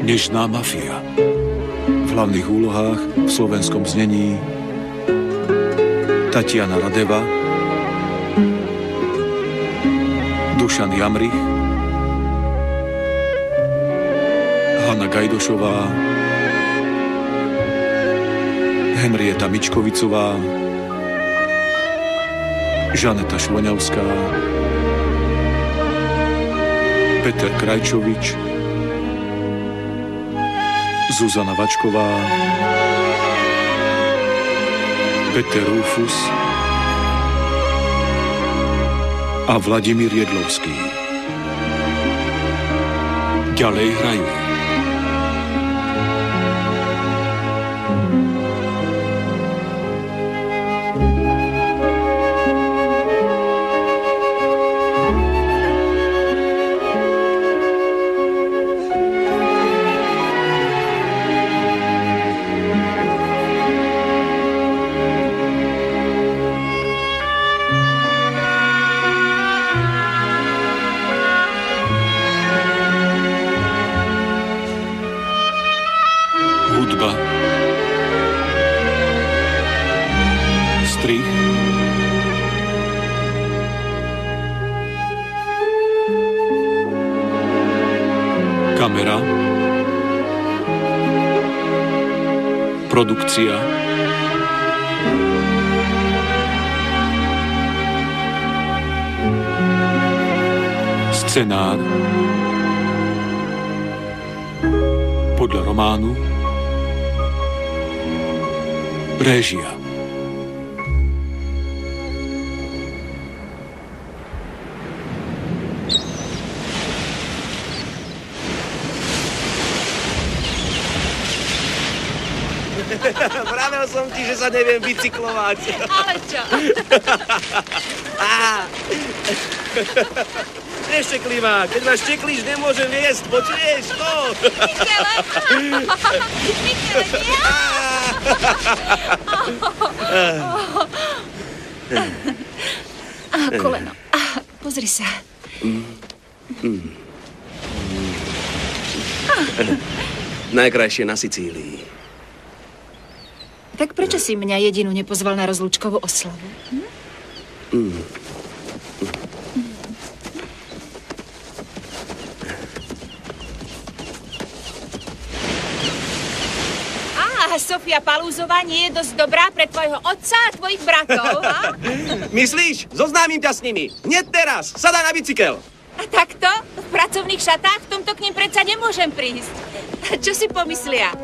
Nežná mafia. V hlavných úlohách v slovenskom znení Tatiana Radeva, Dušan Jamrich, Hanna Gajdošová, Henrieta Mičkovicová, Žaneta Švoňavská, Peter Krajčovič, Zuzana Vačková, Peter Rufus a Vladimír Jedlovský. Ďalej hrajú kamera, produkcia, scenár, podľa románu, réžia. Vravel som ti, že sa neviem bicyklovať. Ale čo? Nešteklivá, keď ma šteklíš, nemôžem jesť, počuješ to? Michele! Michele, nie! Koleno. Pozri sa. Najkrajšie na Sicílii. Tak prečo si mňa jedinú nepozval na rozlúčkovú oslavu? Sofia Palúzová nie je dosť dobrá pre tvojho otca a tvojich bratov, ha? Myslíš? Zoznámim ťa s nimi. Hneď teraz. Sadaj na bicykel. A takto? V pracovných šatách? V tomto k nim predsa nemôžem prísť. Čo si pomyslia?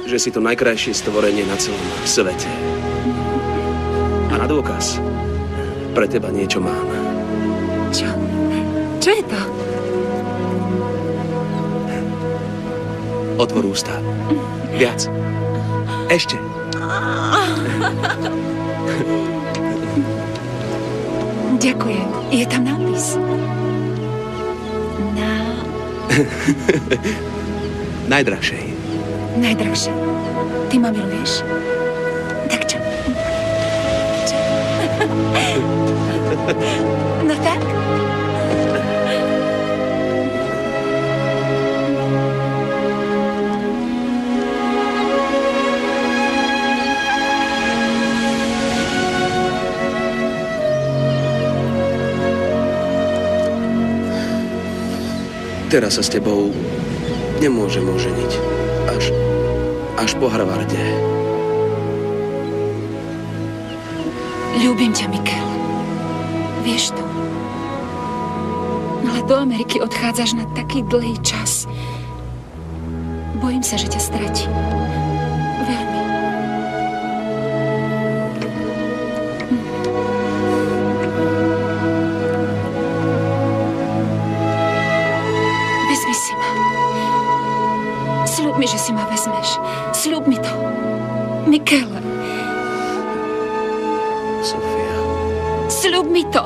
Že si to najkrajšie stvorenie na celom svete. A na dôkaz, pre teba niečo mám. Čo? Čo je to? Otvor ústa. Viac. Ešte. Ďakujem. Je tam nápis. Najdrahšej. Najdrahšej. Ty ma miluješ? Tak čo? No tak? Teraz sa s tebou nemôžem oženiť. Až po Harvarde. Ľúbim ťa, Mikel. Vieš to. Ale do Ameriky odchádzaš na taký dlhý čas. Bojím sa, že ťa stratím. Veľmi. Vezmi si ma. Sľub mi, že si ma vezmeš. Sľub mi to. Mikel. Sofia. Sľub mi to.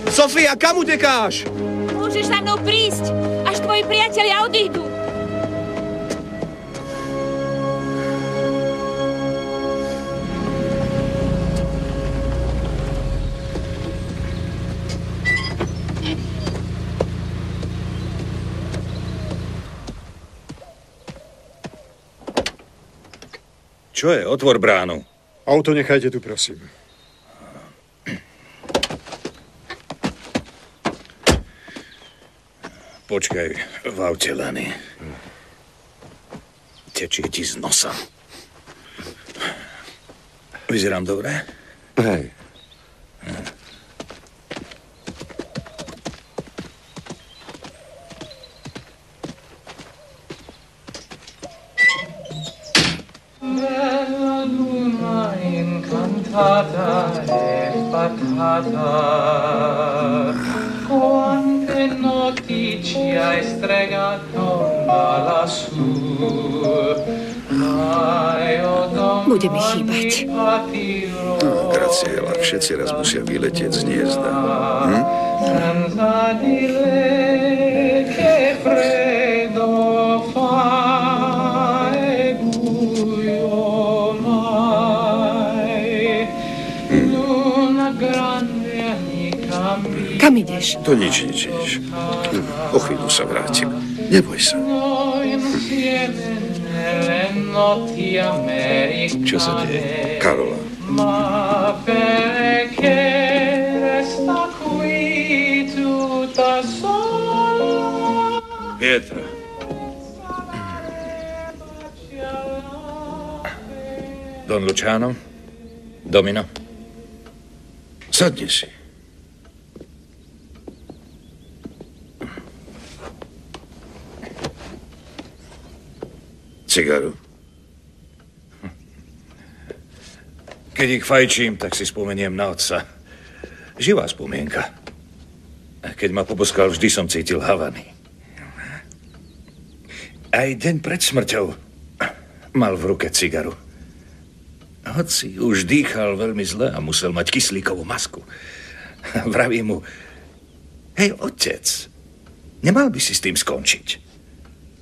Sofia, kam utekáš? Môžeš za mnou prísť, až tvoji priatelia odídu. Čo je? Otvor bránu. Auto nechajte tu, prosím. Počkaj v aute, Lany. Tečie ti z nosa. Vyzerám dobre? Hej. Bella luna incantata e fatata, quante notti ci hai stregato da lassù. Bude mi chýbať. Graciela, všetci raz musia vyletieť z hniezda. Senza di lei che freddo fa e buio mai. Luna grande amica mia. Kam ideš? To nič. O chvíľu sa vrátim. Neboj sa. Čo sa deje? Karola. Ma perché resta qui tutta sola? Pietra. Don Luciano? Domino? Sadni si. Cigaru. Keď ich fajčím, tak si spomeniem na otca. Živá spomienka. Keď ma poboskal, vždy som cítil Havany. Aj deň pred smrťou mal v ruke cigaru. Hoci už dýchal veľmi zle a musel mať kyslíkovú masku. Vravím mu, hej, otec, nemal by si s tým skončiť.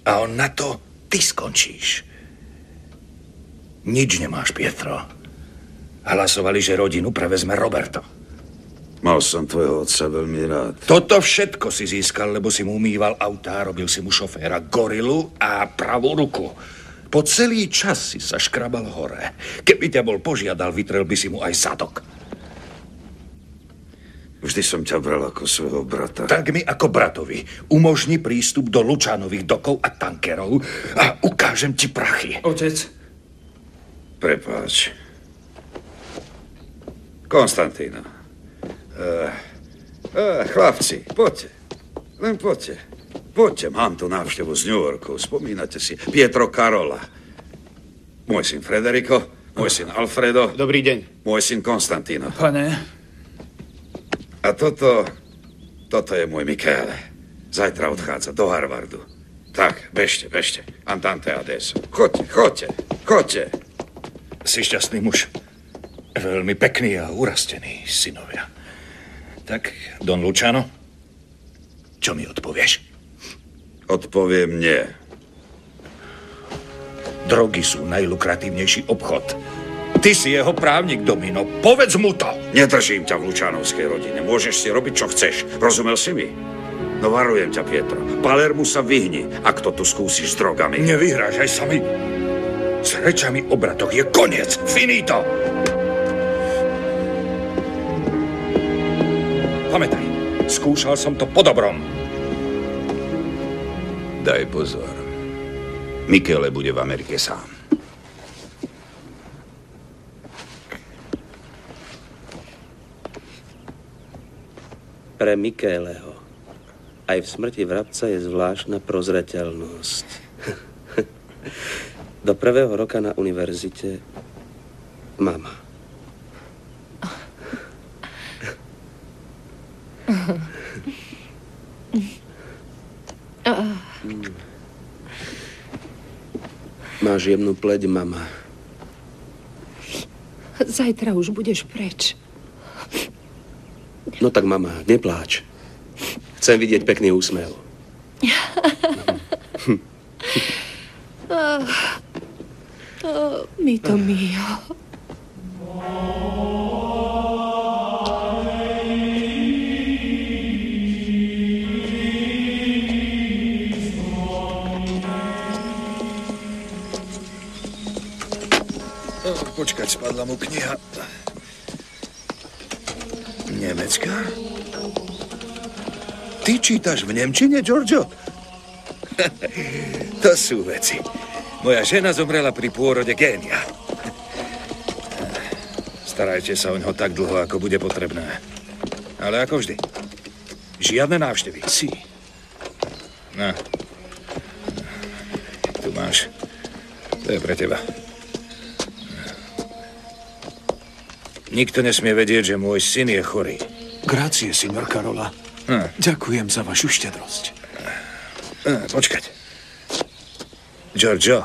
A on na to, ty skončíš. Nič nemáš, Pietro. Hlasovali, že rodinu prevezme Roberto. Mal som tvojho otca veľmi rád. Toto všetko si získal, lebo si mu umýval autá, robil si mu šoféra gorilu a pravú ruku. Po celý čas si sa škrabal hore. Keby ťa bol požiadal, vytrel by si mu aj zadok. Vždy som ťa bral ako svojho brata. Tak mi ako bratovi umožni prístup do Lučánových dokov a tankerov a ukážem ti prachy. Otec. Prepáč. Konstantína. Chlapci, poďte. Len poďte. Poďte, mám tu návštevu z New Yorku. Spomínate si Pietro Karola. Môj syn Federico, môj syn Alfredo. Dobrý deň. Môj syn Konstantíno. Pane. A toto je môj Michele. Zajtra odchádza do Harvardu. Tak, bežte. Antante adesso. Choďte. Si šťastný muž. Veľmi pekný a urastený, synovia. Tak, Don Luciano, čo mi odpovieš? Odpoviem nie. Drogy sú najlukratívnejší obchod. Ty si jeho právnik, Domino. Povedz mu to. Nedržím ťa v Lučánovskej rodine. Môžeš si robiť, čo chceš. Rozumel si mi? No varujem ťa, Pietro. Palermu sa vyhni, ak to tu skúsiš s drogami. Nevyhrážaj sa mi. S rečami o bratoch je koniec. Finito. Pamätaj, skúšal som to po dobrom. Daj pozor. Michele bude v Amerike sám. Pre Micheleho aj v smrti vrabca je zvláštna prozreteľnosť. Do 1. roka na univerzite mama. Máš jemnú pleť, mama. Zajtra už budeš preč. No tak, mama, nepláč. Chcem vidieť pekný úsmev. Mito mio. Počkať, spadla mu kniha. Nemecká? Ty čítaš v nemčine, Giorgio? To sú veci. Moja žena zomrela pri pôrode génia. Starajte sa o ňo tak dlho, ako bude potrebné. Ale ako vždy. Žiadne návštevy. Si. No. Tu máš. To je pre teba. Nikto nesmie vedieť, že môj syn je chorý. Grácie, signor Carola. Ďakujem za vašu štedrosť. Počkať. Giorgio.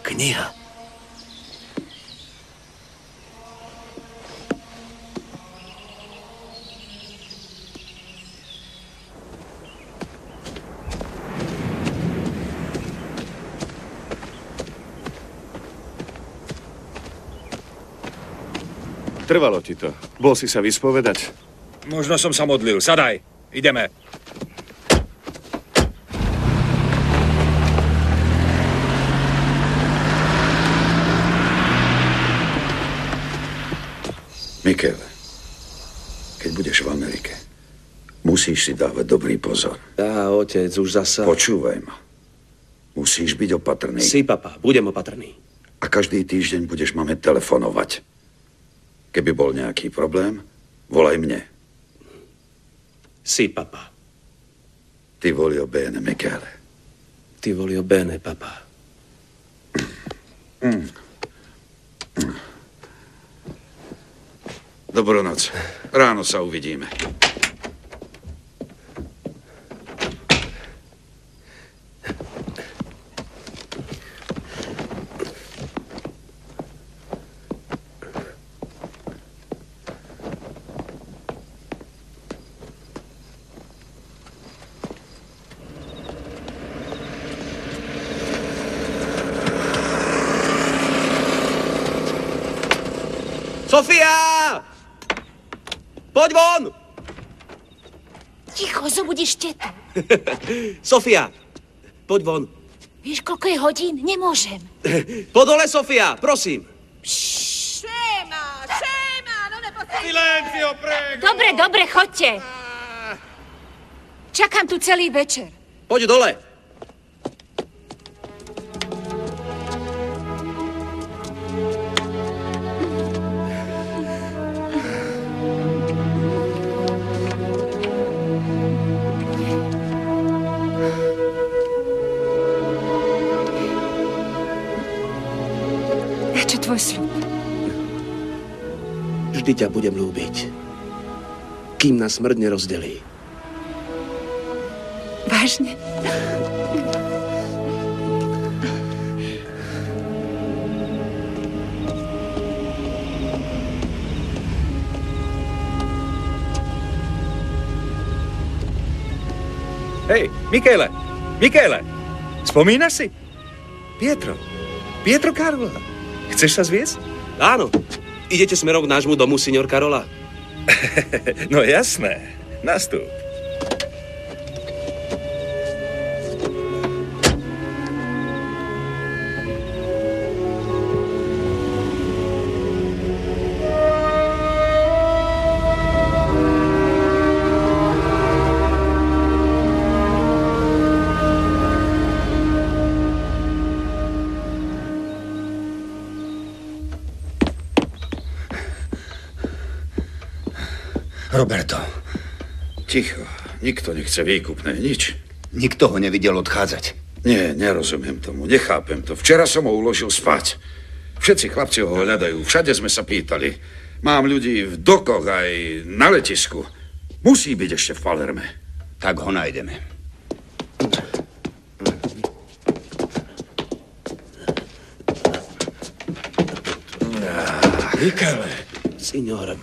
Kniha. Trvalo ti to. Bol si sa vyspovedať? Možno som sa modlil. Sadaj. Ideme. Michele, keď budeš v Amerike, musíš si dávať dobrý pozor. Á, otec, už zasa. Počúvaj ma. Musíš byť opatrný. Si, papa, budem opatrný. A každý týždeň budeš mame telefonovať. Keby bol nejaký problém, volaj mne. Si, papa. Ti voglio bene, Michele. Ti voglio bene, papa. Dobrú noc. Ráno sa uvidíme. Sofia! Poď von! Ticho, zobudíš tetu. Sofia, poď von. Vieš, koľko je hodín? Nemôžem. Po dole, Sofia, prosím. Scema, non è possibile. Silenzio, prego! Dobre, choďte. Čakám tu celý večer. Poď dole. Tvoj sľub. Vždy ťa budem ľúbiť, kým nás smrť nerozdelí. Vážne? Hej, Michele! Spomínaš si? Pietro Carola. Chceš sa zviesť? Áno. Idete smerom k nášmu domu, signor Carola? No jasné. Nastup. Roberto. Ticho. Nikto nechce výkupné, nič. Nikto ho nevidel odchádzať. Nie, nerozumiem tomu, nechápem to. Včera som ho uložil spať. Všetci chlapci ho hľadajú, všade sme sa pýtali. Mám ľudí v dokoch aj na letisku. Musí byť ešte v Palerme. Tak ho nájdeme. Michele. Signor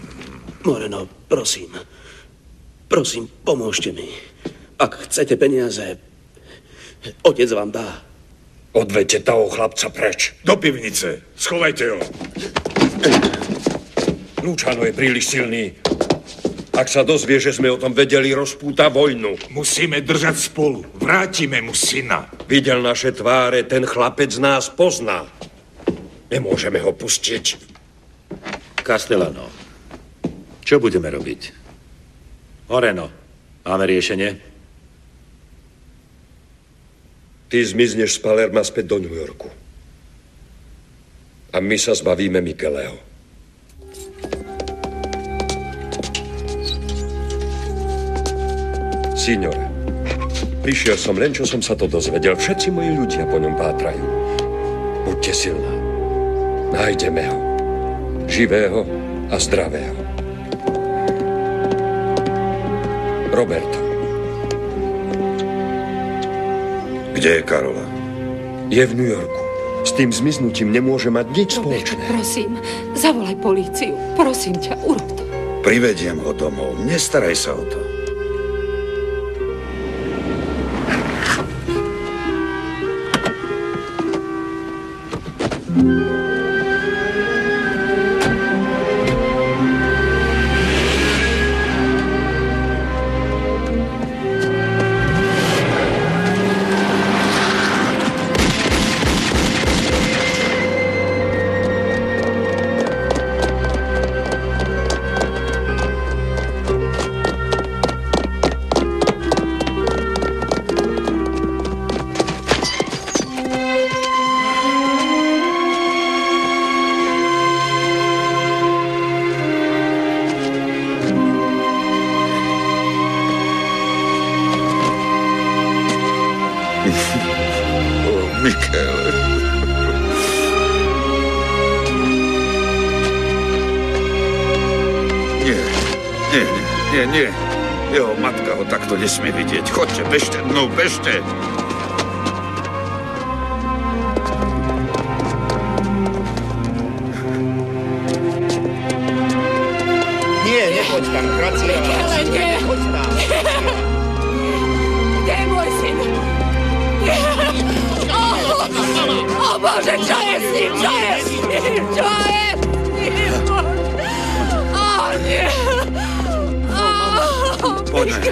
Moreno, prosím. Prosím, pomôžte mi. Ak chcete peniaze, otec vám dá. Odvedte toho chlapca preč. Do pivnice. Schovajte ho. Luciano je príliš silný. Ak sa dozvie, že sme o tom vedeli, rozpúta vojnu. Musíme držať spolu. Vrátime mu syna. Videl naše tváre, ten chlapec nás pozná. Nemôžeme ho pustiť. Castellano, čo budeme robiť? Moreno, máme riešenie? Ty zmizneš z Palerma späť do New Yorku. A my sa zbavíme Micheleho. Signore, prišiel som len, čo som sa to dozvedel. Všetci moji ľudia po ňom pátrajú. Buďte silná. Nájdeme ho. Živého a zdravého. Roberto. Kde je Karola? Je v New Yorku. S tým zmiznutím nemôže mať nič Roberto, spoločné. prosím, zavolaj políciu. Prosím ťa, urob to. Privediem ho domov. Nestaraj sa o to. Nie. Jeho matka ho takto nesmie vidieť. Chodte, bežte, no bežte. Nie, nechoď tam, Gracia. Ale nie. Choď tam. Kde je môj syn? O Bože, čo je s ním? Čo je s ním? Čo je s ním? O nie. Poďme.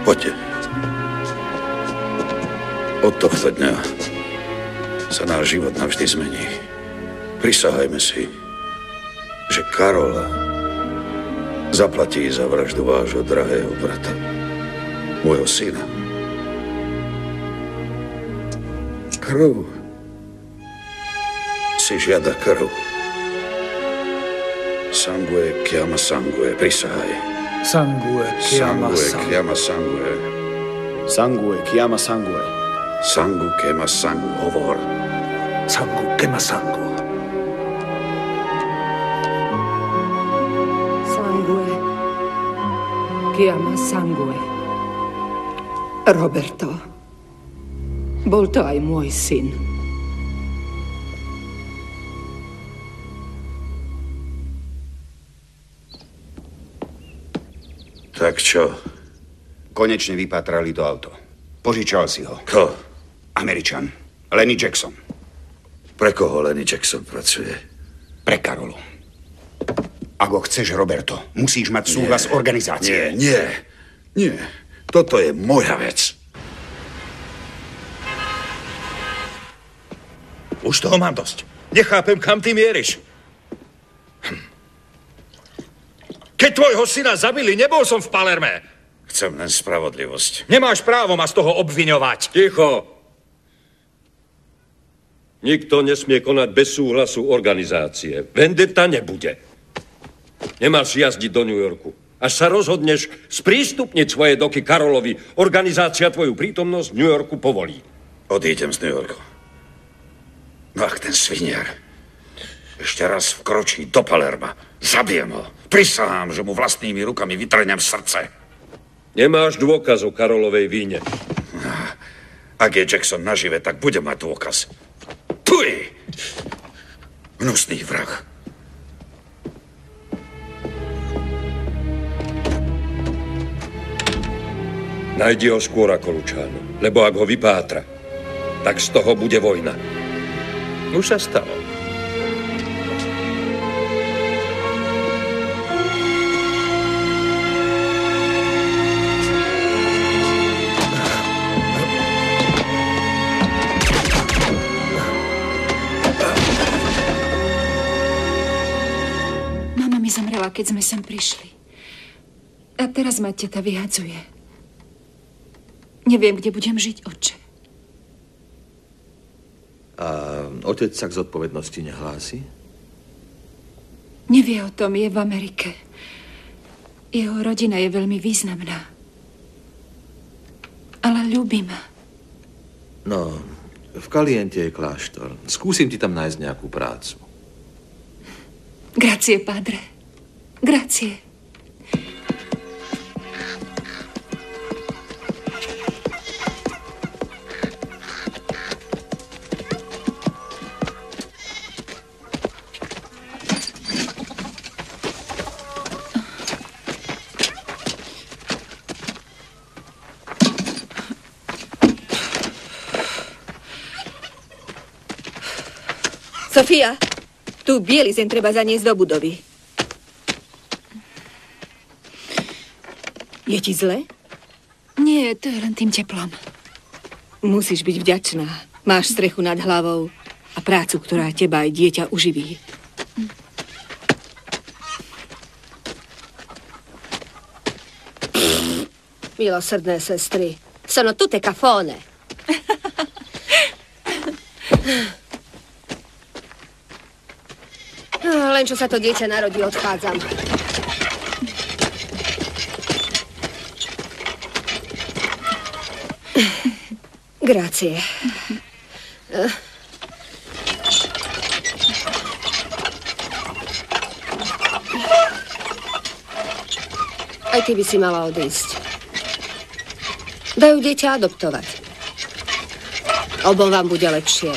Poďte. Od tohto dňa sa náš život navždy zmení. Prisahajme si, že Karola zaplatí za vraždu vášho drahého brata, môjho syna. Krv si žiada krv. Sangue chiama sangue, prisahaj. Sangue chiama chiama sangue. Sangue chiama sangue. Sangue chiama sangue, hovor. Sangue chiama sangue. Sangue chiama sangue. Roberto, bol to aj môj syn. Tak čo? Konečne vypatrali to auto. Požičal si ho. Kto? Američan. Lenny Jackson. Pre koho Lenny Jackson pracuje? Pre Karolu. Ak ho chceš, Roberto, musíš mať súhlas organizácie. Nie. Toto je moja vec. Už toho mám dosť. Nechápem, kam ty mieriš. Keď tvojho syna zabili, nebol som v Palerme. Chcem len spravodlivosť. Nemáš právo ma z toho obviňovať. Ticho! Nikto nesmie konať bez súhlasu organizácie. Vendetta nebude. Nemáš jazdiť do New Yorku. Až sa rozhodneš sprístupniť svoje doky Karolovi, organizácia tvoju prítomnosť v New Yorku povolí. Odídem z New Yorku. No ak ten sviniar ešte raz vkročí do Palerma, zabijem ho. Prisahám, že mu vlastnými rukami vytrhnem srdce. Nemáš dôkaz o Karolovej víne. Ak je Jackson nažive, tak bude mať dôkaz. Tuj! Hnusný vrah. Najdi ho skôr ako Luciano, lebo ak ho vypátra, tak z toho bude vojna. Už sa stalo. Mama mi zomrela, keď sme sem prišli. A teraz ma teta vyhadzuje. Neviem, kde budem žiť, otče. A otec sa k zodpovednosti nehlási? Nevie o tom, je v Amerike. Jeho rodina je veľmi významná. Ale ľúbi ma. No, v Kaliente je kláštor. Skúsim ti tam nájsť nejakú prácu. Grazie, padre. Grazie. Sofia, tú bielizeň treba zaniesť do budovy. Je ti zle? Nie, to je len tým teplom. Musíš byť vďačná. Máš strechu nad hlavou a prácu, ktorá teba aj dieťa uživí. Milosrdné sestry, sono tutte cafone. Len čo sa to dieťa narodí, odchádzam. Grazie. Aj ty by si mala odísť. Dajú dieťa adoptovať. Obom vám bude lepšie.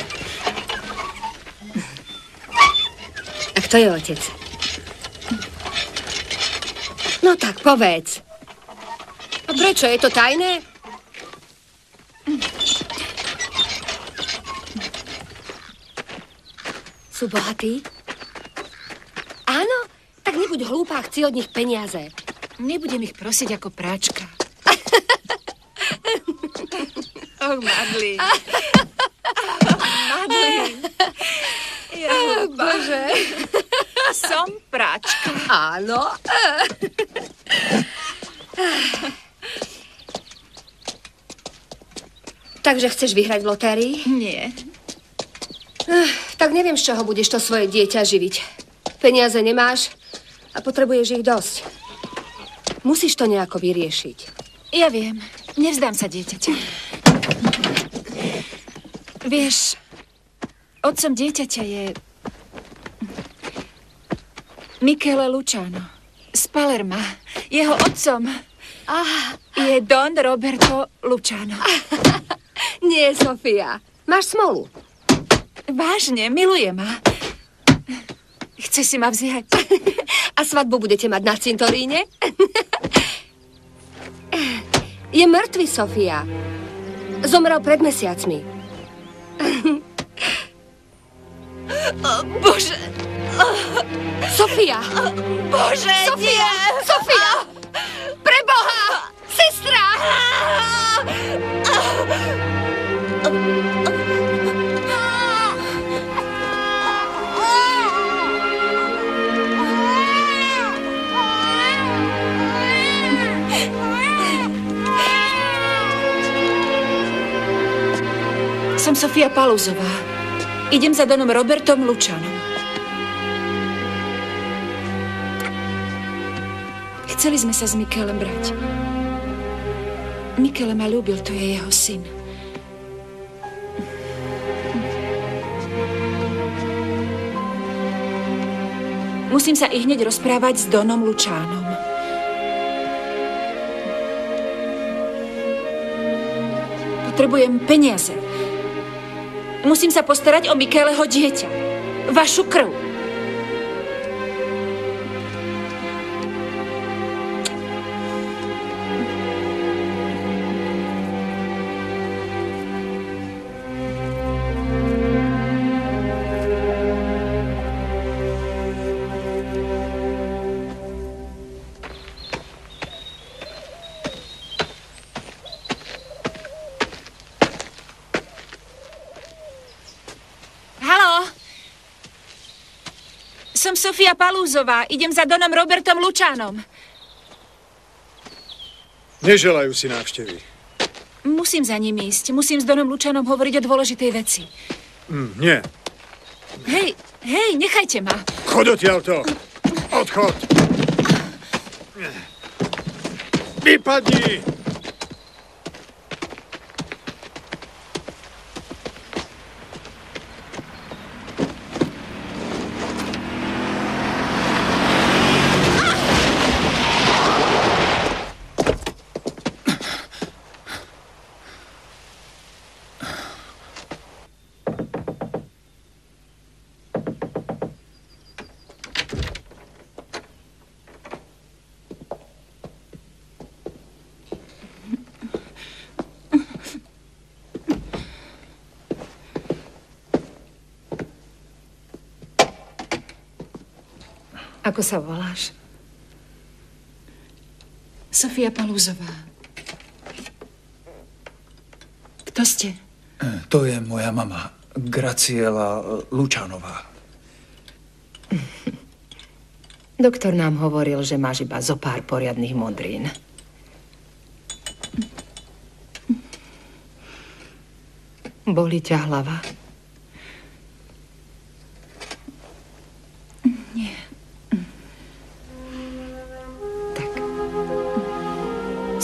A kto je otec? No tak, povedz. A prečo? Je to tajné? Sú bohatí? Áno? Tak nebuď hlúpa, chci od nich peniaze. Nebudem ich prosiť ako práčka. Oh, Madlín. Madlín. Oh, Bože. Som práčka. Áno. Takže chceš vyhrať v lotérii? Nie. Tak neviem, z čoho budeš to svoje dieťa živiť. Peniaze nemáš a potrebuješ ich dosť. Musíš to nejako vyriešiť. Ja viem. Nevzdám sa dieťaťa. Vieš, otcom dieťaťa je Michele Luciano z Palerma. Jeho otcom je Don Roberto Luciano. Nie, Sofia. Máš smolu. Vážne, miluje ma. Chce si ma vziať. A svadbu budete mať na cintoríne? Je mŕtvy, Sofia. Zomrel pred mesiacmi. Bože. Sofia. Bože, Sofia. Sofia. Preboha. Sestra. Som Sofia Paluzová. Idem za Donom Robertom Lucianom. Chceli sme sa s Michelem brať. Michele ma ľúbil, to je jeho syn. Musím sa i hneď rozprávať s Donom Lučánom. Potrebujem peniaze. Musím sa postarať o Micheleho dieťa. Vašu krv. Som Sofia Palúzová. Idem za Donom Robertom Lučánom. Neželajú si návštevy. Musím za ním ísť. Musím s Donom Lučánom hovoriť o dôležitej veci. Nie. Hej, nechajte ma. Chod odtiaľto. Odchod. Vypadni. Ako sa voláš? Sofia Palúzová. Kto ste? To je moja mama, Graciela Lučánová. Doktor nám hovoril, že máš iba zo pár poriadnych modrín. Bolí ťa hlava?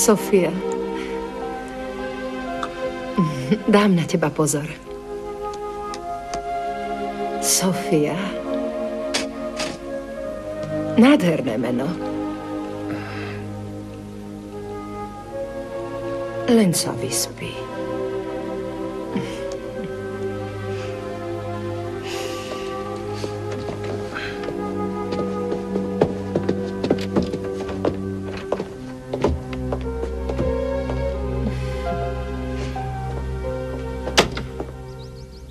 Sofia, dám na teba pozor. Sofia. Nádherné meno. Len sa vyspí.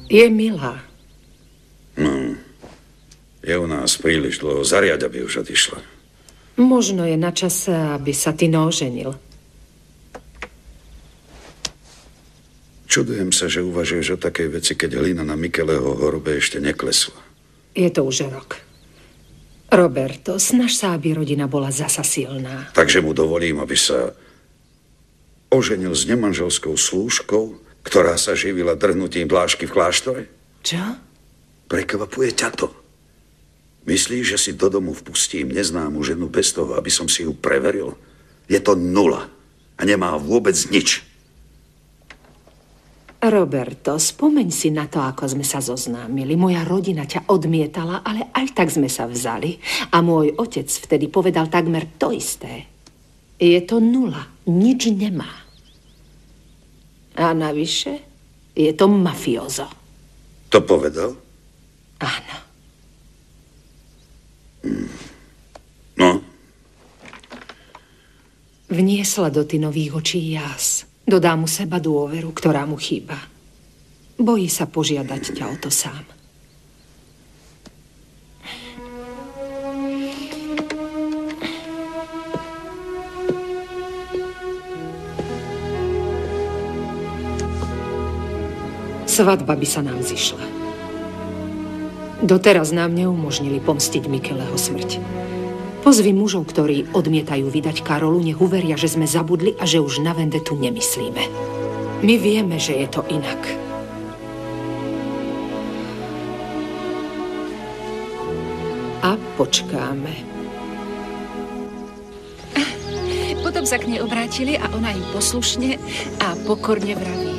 Je milá. No, je u nás príliš dlho. Zariaď, aby už odišla. Možno je na čase, aby sa ty oženil. Čudujem sa, že uvažuješ o takej veci, keď hlina na Micheleho hrobe ešte neklesla. Je to už rok. Roberto, snaž sa, aby rodina bola zasa silná. Takže mu dovolím, aby sa oženil s nemanželskou slúžkou, ktorá sa živila drhnutím dlášky v kláštore? Čo? Prekvapuje ťa to? Myslíš, že si do domu vpustím neznámu ženu bez toho, aby som si ju preveril? Je to nula a nemá vôbec nič. Roberto, spomeň si na to, ako sme sa zoznámili. Moja rodina ťa odmietala, ale aj tak sme sa vzali. A môj otec vtedy povedal takmer to isté. Je to nula, nič nemá. A navyše, je to mafiozo. To povedal? Áno. No? Vniesla do Tinových očí jas. Dodá mu seba dôveru, ktorá mu chýba. Bojí sa požiadať ťa o to sám. Svadba by sa nám zišla. Doteraz nám neumožnili pomstiť Micheleho smrť. Pozvi mužov, ktorí odmietajú vydať Karolu, nech uveria, že sme zabudli a že už na vendetu nemyslíme. My vieme, že je to inak. A počkáme. Potom sa k nej obrátili a ona im poslušne a pokorne vraví.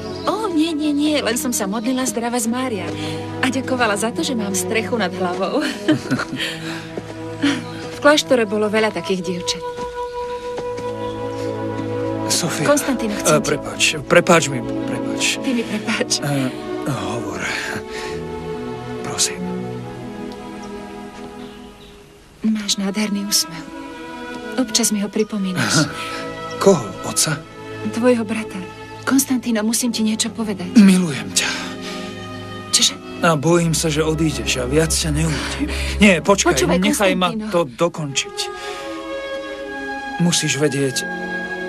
Nie, len som sa modlila zdravé z Mária a ďakovala za to, že mám strechu nad hlavou. V kláštore bolo veľa takých dievčat. Sofia. Konstantína, chcem Prepáč mi, prepáč. Ty mi prepáč. Hovor. Prosím. Máš nádherný úsmev. Občas mi ho pripomínaš. Koho? Otca? Tvojho brata. Konstantíno, musím ti niečo povedať. Milujem ťa. Čože? A bojím sa, že odídeš a viac ťa neuvidím. Nie, počkaj, Počúvaj, nechaj ma Konstantíno. to dokončiť. Musíš vedieť,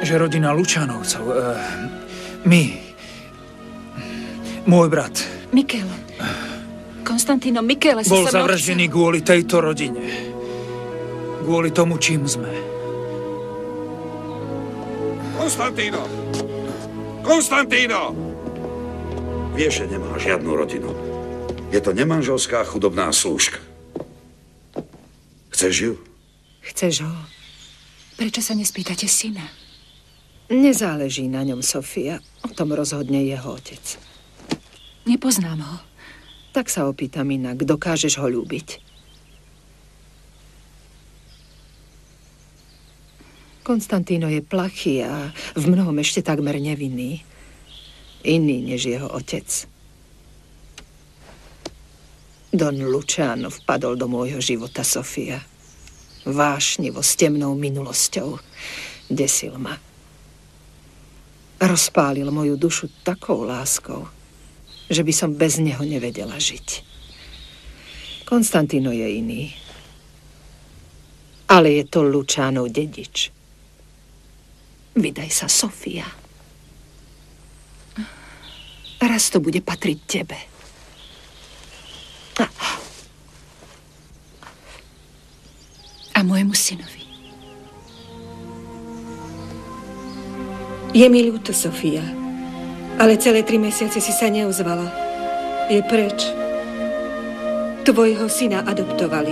že rodina Lučánovcov, môj brat, Michele. Konstantíno, Michele sa bol so mnou zavraždený kvôli tejto rodine. Kvôli tomu, čím sme. Konstantíno! Konstantíno! Vieš, že nemá žiadnu rodinu. Je to nemanželská chudobná slúžka. Chceš ju? Chceš ho? Prečo sa nespýtate syna? Nezáleží na ňom, Sofia. O tom rozhodne jeho otec. Nepoznám ho. Tak sa opýtam inak. Dokážeš ho ľúbiť? Konstantíno je plachý a v mnohom ešte takmer nevinný. Iný než jeho otec. Don Luciano vpadol do môjho života, Sofia. Vášnivo, s temnou minulosťou. Desil ma. Rozpálil moju dušu takou láskou, že by som bez neho nevedela žiť. Konstantíno je iný. Ale je to Lučánov dedič. Vydaj sa, Sofia. Raz to bude patriť tebe. A môjmu synovi. Je mi ľúto, Sofia, ale celé 3 mesiace si sa neozvala. Je preč. Tvojho syna adoptovali.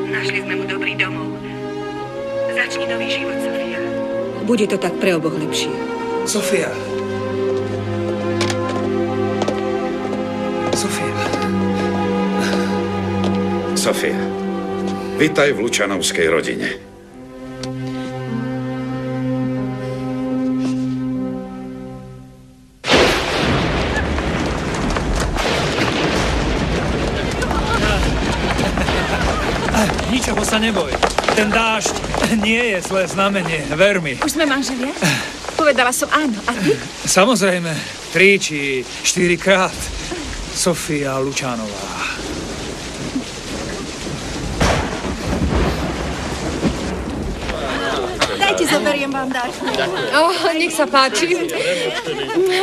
Našli sme mu dobrý domov. Začni nový život, Sofia. Bude to tak pre oboch lepšie. Sofia. Sofia, vitaj v Lučanovskej rodine. Ničoho sa neboj. Ten dážď nie je zlé znamenie, ver mi. Už sme manželia? Povedala som áno. A ty? Samozrejme, 3 či 4 krát. Sofia Lučánová. Dajte, zoberiem vám dážď. Nech sa páči.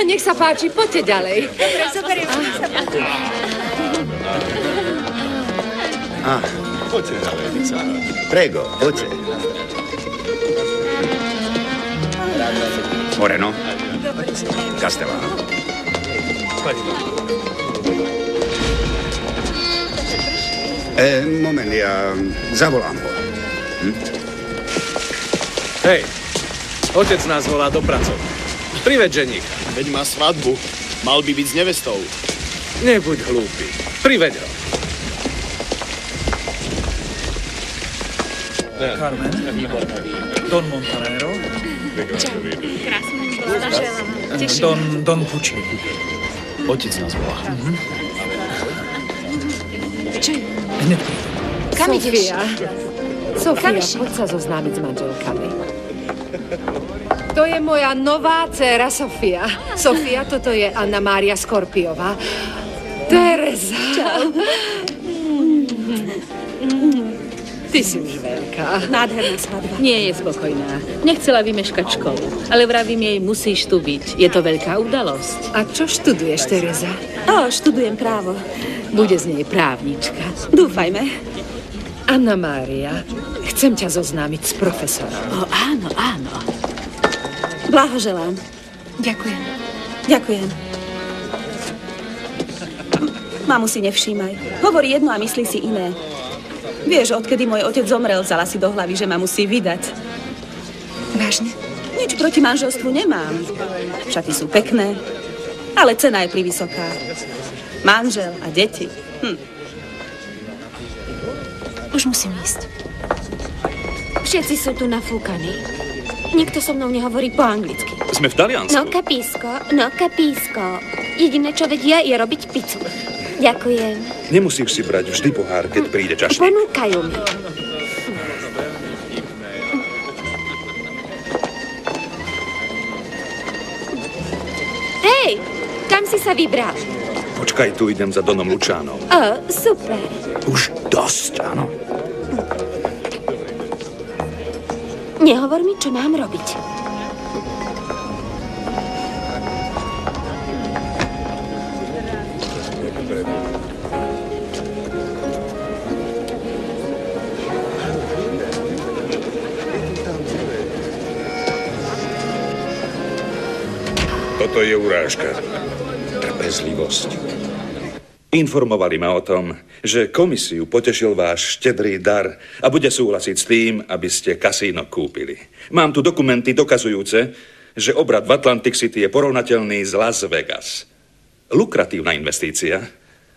Nech sa páči, poďte ďalej. Dobre, zoberiem vám. Poďte ďalej, Lica. Prego, poďte. Moreno. Castellano. Moment, ja zavolám ho. Hej, otec nás volá do pracov. Priveď, ženich. Veď má svadbu. Mal by byť s nevestou. Nebuď hlúpy. Priveď ho. Carmen. Don Montanero. Don Pucci. Otec nás volá. Čo je? Hneď. Kam ideš? Sofia, poď sa zoznámiť s manželkami. To je moja nová dcéra Sofia. Sofia, toto je Anna Mária Skorpiová. Tereza. Čau. Ty si už veľká. Nádherná svadba. Nie je spokojná. Nechcela vymeškať školu, ale vravím jej, musíš tu byť. Je to veľká udalosť. A čo študuješ, Tereza? Študujem právo. Bude z nej právnička. Dúfajme. Anna Mária, chcem ťa zoznámiť s profesorom. Áno, áno. Blahoželám. Ďakujem. Ďakujem. Mamu si nevšímaj. Hovorí jedno a myslí si iné. Vieš, odkedy môj otec zomrel, vzala si do hlavy, že ma musí vydať. Vážne? Nič proti manželstvu nemám. Šaty sú pekné, ale cena je privysoká. Manžel a deti. Už musím ísť. Všetci sú tu nafúkaní. Nikto so mnou nehovorí po anglicky. Sme v Taliansku. No kapísko. Jediné, čo vedia, je robiť pizzu. Ďakujem. Nemusíš si brať vždy pohár, keď príde čašník. Ponúkajú mi. Hej, kam si sa vybral? Počkaj, tu idem za Donom Lučánom. Super. Už dosť, áno. Nehovor mi, čo mám robiť. Toto je urážka. Trpezlivosť. Informovali ma o tom, že komisiu potešil váš štedrý dar a bude súhlasiť s tým, aby ste kasíno kúpili. Mám tu dokumenty dokazujúce, že obrad v Atlantic City je porovnateľný s Las Vegas. Lukratívna investícia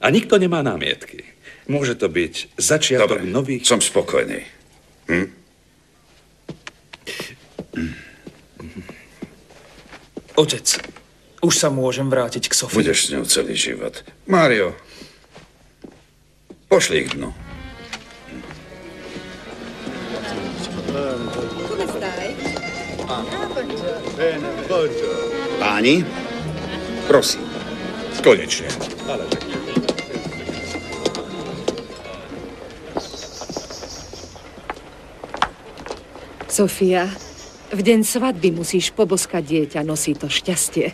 a nikto nemá námietky. Môže to byť začiatok nových... Som spokojný. Otec, už sa môžem vrátiť k Sofii. Budeš s ňou celý život. Mário, pošli ich dnu. Páni, prosím. Konečne. Sofia, v deň svadby musíš poboskať dieťa, nosí to šťastie.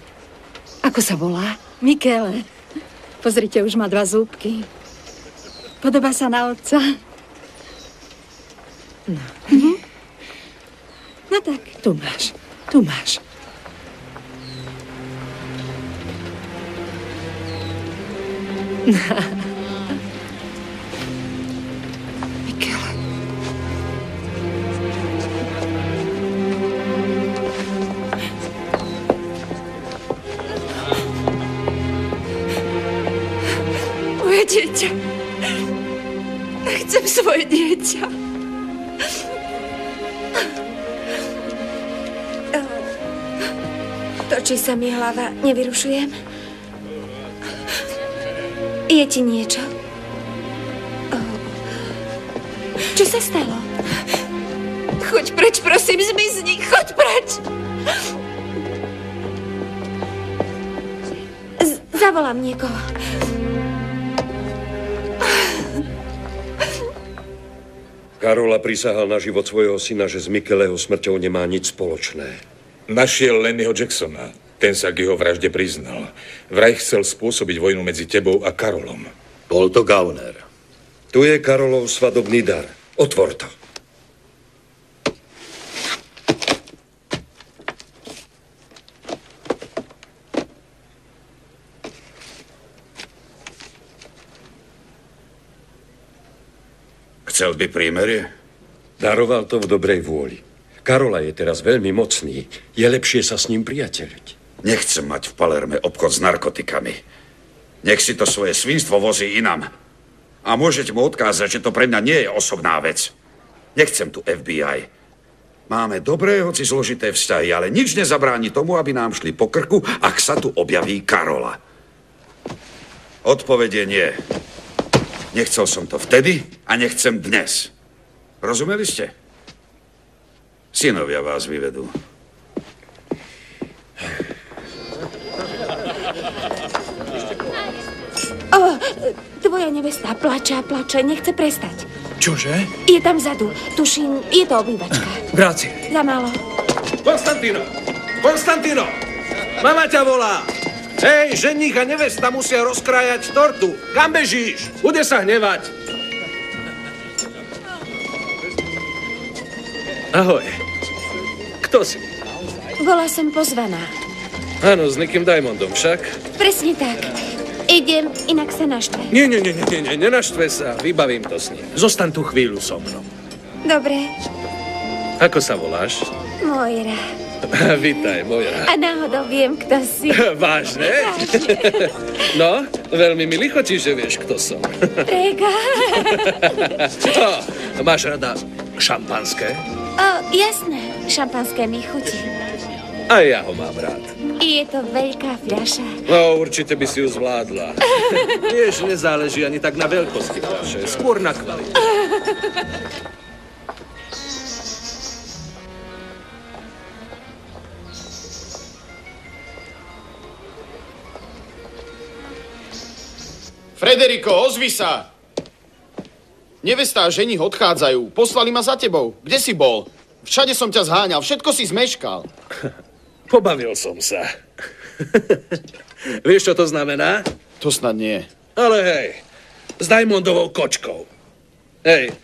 Ako sa volá? Michele. Pozrite, už má 2 zúbky. Podobá sa na otca. No. No tak. Tu máš. Michele. Moje dieťa. Chcem svoje dieťa. Točí sa mi hlava. Nevyrušujem? Je ti niečo? Čo sa stalo? Choď preč, prosím, zmizni. Choď preč. Zavolám niekoho. Karola prisahal na život svojho syna, že s Micheleho smrťou nemá nič spoločné. Našiel Lennyho Jacksona. Ten sa k jeho vražde priznal. Vraj chcel spôsobiť vojnu medzi tebou a Karolom. Bol to gauner. Tu je Karolov svadobný dar. Otvor to. Chcel by prímerie? Daroval to v dobrej vôli. Karola je teraz veľmi mocný. Je lepšie sa s ním priateľiť. Nechcem mať v Palerme obchod s narkotikami. Nech si to svoje svinstvo vozí inam. A môžete mu odkázať, že to pre mňa nie je osobná vec. Nechcem tu FBI. Máme dobré, hoci zložité vzťahy, ale nič nezabráni tomu, aby nám šli po krku, ak sa tu objaví Karola. Odpovede nie. Nechcel som to vtedy a nechcem dnes. Rozumeli ste? Synovia vás vyvedú. Tvoja nevesta plače a plače, nechce prestať. Čože? Je tam vzadu. Tuším, je to obývačka. Grazie. Za málo. Konstantino! Mama ťa volá! Hej, ženích a nevesta musia rozkrájať tortu. Kam bežíš? Bude sa hnevať. Ahoj. Kto si? Bola som pozvaná. Áno, s Nickym Diamondom však. Presne tak. Idem, inak sa naštve. Nie, nenaštve sa. Vybavím to s ním. Zostaň tu chvíľu so mnou. Dobre. Ako sa voláš? Moira. Vitaj, moja. A náhodou viem, kto si. Vážne? No, veľmi mi lichotí, že vieš, kto som. Prega. Máš rada šampanské? Jasné, šampanské mi chutí. A ja ho mám rád. Je to veľká fľaša. No, určite by si ju zvládla. Vieš, nezáleží ani tak na veľkosti fľaše, skôr na kvalite. Frederiko, ozvi sa! Nevesta a ženich odchádzajú. Poslali ma za tebou. Kde si bol? Všade som ťa zháňal, všetko si zmeškal. Pobavil som sa. Vieš, čo to znamená? To snad nie. Ale hej, s Diamondovou kočkou. Hej,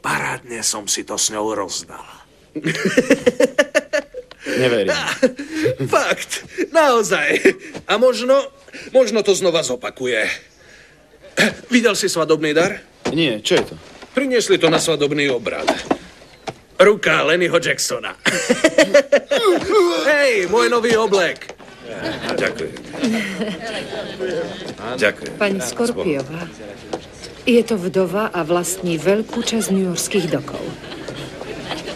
parádne som si to s ňou rozdal. Neverím. Fakt, naozaj. A možno to znova zopakuje. Videl si svadobný dar? Nie, čo je to? Priniesli to na svadobný obrad. Ruka Lennyho Jacksona. Hej, môj nový oblek. Ďakujem. Ďakujem. Pani Skorpiová, je to vdova a vlastní veľkú časť newyorských dokov.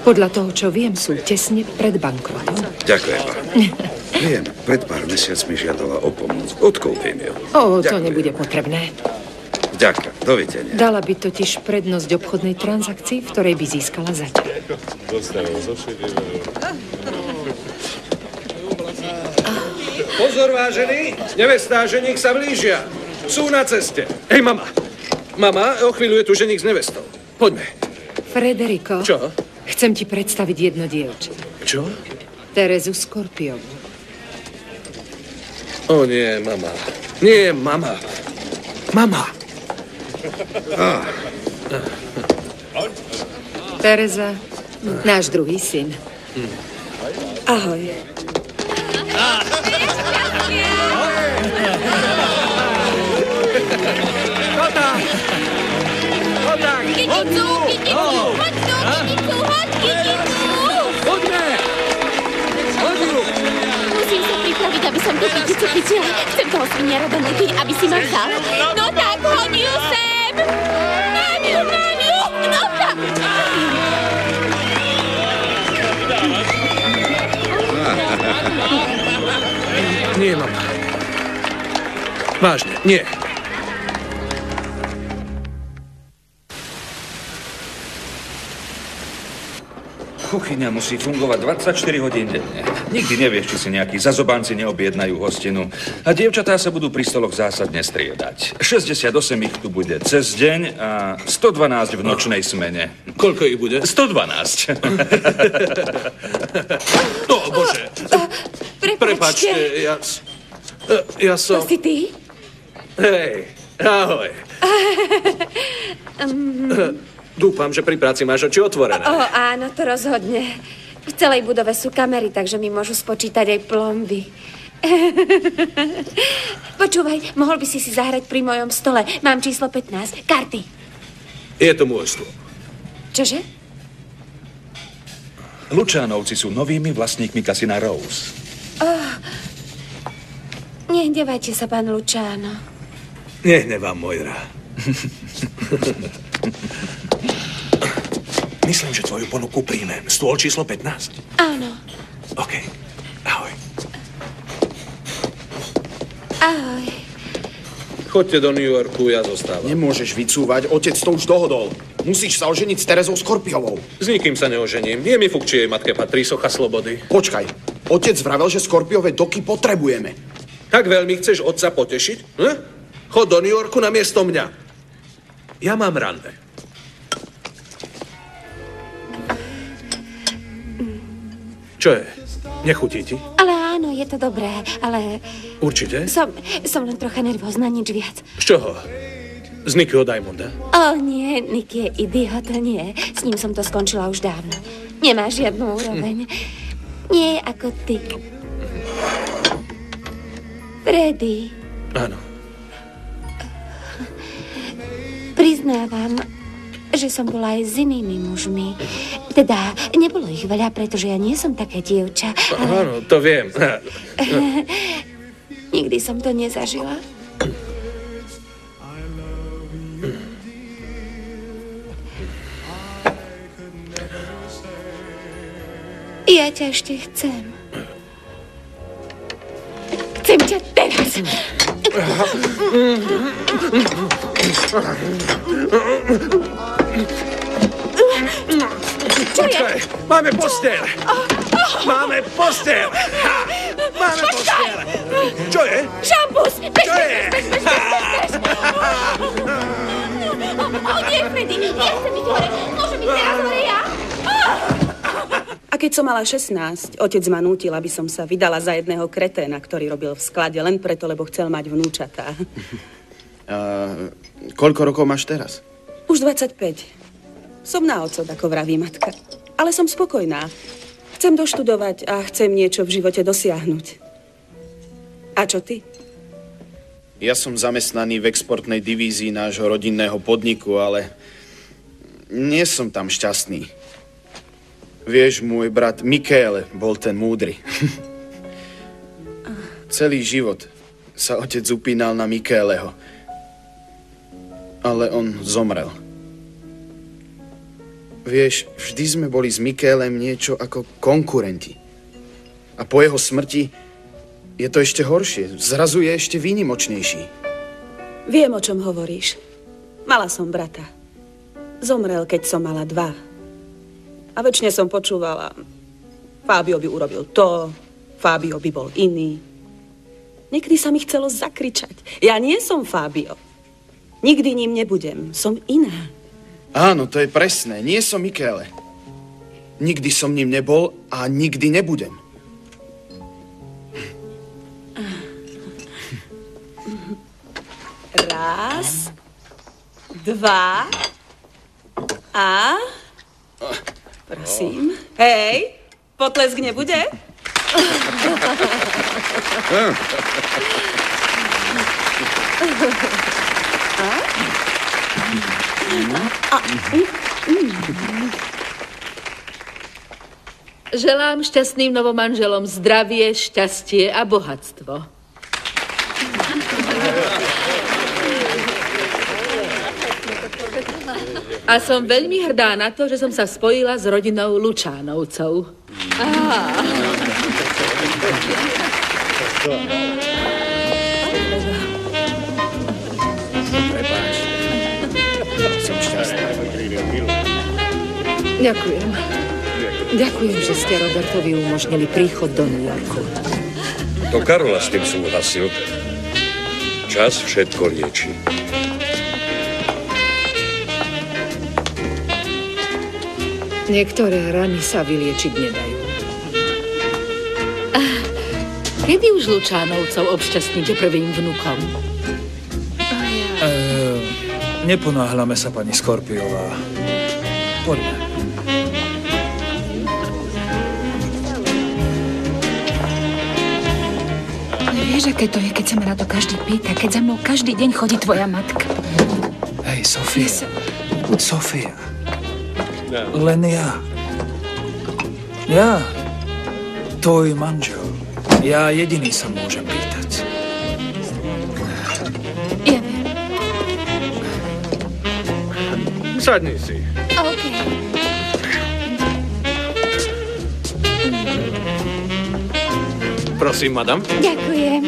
Podľa toho, čo viem, sú tesne pred bankrotom. Ďakujem vám. Viem, pred pár mesiacmi žiadala o pomoc. Odkúpim ju. To nebude potrebné. Ďakujem, dovidenia. Dala by totiž prednosť obchodnej transakcii, v ktorej by získala zatiaľ. Pozor, vážený, nevestá a ženík sa blížia. Sú na ceste. Hej, mama. Mama, o chvíľu je tu ženík s nevestou. Poďme. Frederiko. Čo? Chcem ti predstaviť jedno dievča. Čo? Terezu Skorpiovu. O nie, mama. Nie, mama. Mama. Tereza, náš druhý syn. Ahoj. Kyticu, hoď tu, Poďme! Musím sa pripraviť, aby som tú kyticu chytila. Chcem toho svinia rada nutiť, aby si ma vzal. No tak, hoď ju sem! Mám ju! No tak! Nie, mama. Vážne, nie. Kuchyňa musí fungovať 24 hodín denne. Nikdy nevieš, či si nejakí zazobánci neobjednajú hostinu. A dievčatá sa budú pri stoloch zásadne striedať. 68 ich tu bude cez deň a 112 v nočnej smene. Koľko ich bude? 112. O, Bože. Prepáčte, ja som... To si ty? Hej, ahoj. Dúfam, že pri práci máš oči otvorené. Áno, to rozhodne. V celej budove sú kamery, takže mi môžu spočítať aj plomby. Počúvaj, mohol by si zahrať pri mojom stole. Mám číslo 15. Karty. Je to môj stôl. Čože? Lučánovci sú novými vlastníkmi kasína Rose. Nehnevajte sa, pán Lučáno. Nehnevám, Mojra. Myslím, že tvoju ponuku príjmem. Stôl číslo 15? Áno. OK. Ahoj. Ahoj. Choďte do New Yorku, ja zostávam. Nemôžeš vycúvať, otec to už dohodol. Musíš sa oženiť s Terezou Skorpiovou. S nikým sa neožením. Je mi fuk, či jej matke patrí socha slobody. Počkaj, otec vravel, že Skorpiove doky potrebujeme. Tak veľmi chceš otca potešiť? Chod do New Yorku namiesto mňa. Ja mám rande. Čo je? Nechutí ti? Ale áno, je to dobré, ale... Určite? Som len trocha nervózna, nič viac. Z čoho? Z Nickyho Diamonda? Nie, Nicky je idiot, nie. S ním som to skončila už dávno. Nemá žiadnu úroveň. Nie je ako ty. Freddy. Áno. Priznávam, že som bola aj s inými mužmi. Teda, nebolo ich veľa, pretože ja nie som také dievča. Áno, to viem. Nikdy som to nezažila. Ja ťa ešte chcem. Chcem ťa teraz. Čo je? Máme posteľ. Máme posteľ. Máme posteľ. Čo je? Šampus. Bež, Čo je? Nie, Freddy, nechcem byť hore. Môžem byť teraz hore ja? A keď som mala 16, otec ma nútil, aby som sa vydala za jedného kreténa, ktorý robil v sklade len preto, lebo chcel mať vnúčatá. Koľko rokov máš teraz? Už 25. Som na ocot, ako vraví matka. Ale som spokojná. Chcem doštudovať a chcem niečo v živote dosiahnuť. A čo ty? Ja som zamestnaný v exportnej divízii nášho rodinného podniku, ale nie som tam šťastný. Vieš, môj brat Mikéle bol ten múdry. Celý život sa otec upínal na Mikéleho. Ale on zomrel. Vieš, vždy sme boli s Mikélem niečo ako konkurenti. A po jeho smrti je to ešte horšie. Zrazu je ešte výnimočnejší. Viem, o čom hovoríš. Mala som brata. Zomrel, keď som mala 2. A väčšine som počúvala, Fábio by urobil to, Fábio by bol iný. Niekedy sa mi chcelo zakričať. Ja nie som Fábio. Nikdy ním nebudem. Som iná. Áno, to je presné. Nie som Mikéle. Nikdy som ním nebol a nikdy nebudem. Raz, 2 a... Prosím. Hej, potlesk nebude? Želám šťastným novomanželom zdravie, šťastie a bohatstvo. A som veľmi hrdá na to, že som sa spojila s rodinou Lučánovcov. Prepáč. Som šťastný. Ďakujem. Ďakujem, že ste Robertovi umožnili príchod do New Yorku. To Karola s tým súhlasil. Čas všetko lieči. Niektoré rany sa vyliečiť nedajú. Kedy už Lučánovcov obšťastníte prvým vnukom? Neponáhľame sa, pani Skorpiová. Poďme. Vieš, aké to je, keď sa ma na to každý pýta, keď za mnou každý deň chodí tvoja matka. Hej, Sofia. Sofia. Len ja. Ja. Tvoj manžel. Ja jediný sa môžem pýtať. Ja viem. Sadni si. OK. Prosím, madam. Ďakujem.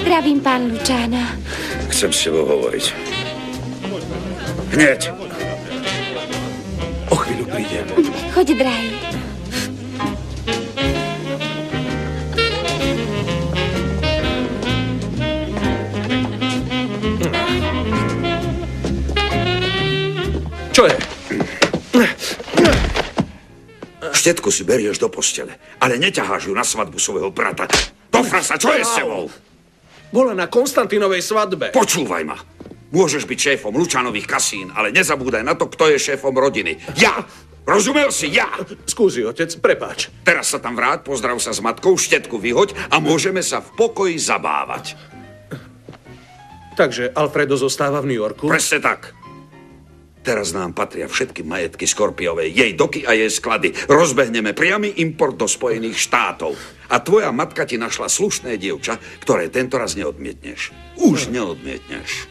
Zdravím, pán Lučána. Chcem s tebou hovoriť. Hneď. O chvíľu prídem. Choď, drahý. Čo je? Štetku si berieš do postele, ale neťaháš ju na svadbu svojho brata. Do frasa, čo je s tebou? Bola na Konstantínovej svadbe. Počúvaj ma. Môžeš byť šéfom Lučanových kasín, ale nezabúdaj na to, kto je šéfom rodiny. Ja! Rozumel si? Ja! Skúsi, otec, prepáč. Teraz sa tam vráť, pozdrav sa s matkou, štetku vyhoď a môžeme sa v pokoji zabávať. Takže Alfredo zostáva v New Yorku? Presne tak. Teraz nám patria všetky majetky Skorpiovej, jej doky a jej sklady. Rozbehneme priamy import do Spojených štátov. A tvoja matka ti našla slušné dievča, ktoré tentoraz neodmietneš. Už neodmietneš.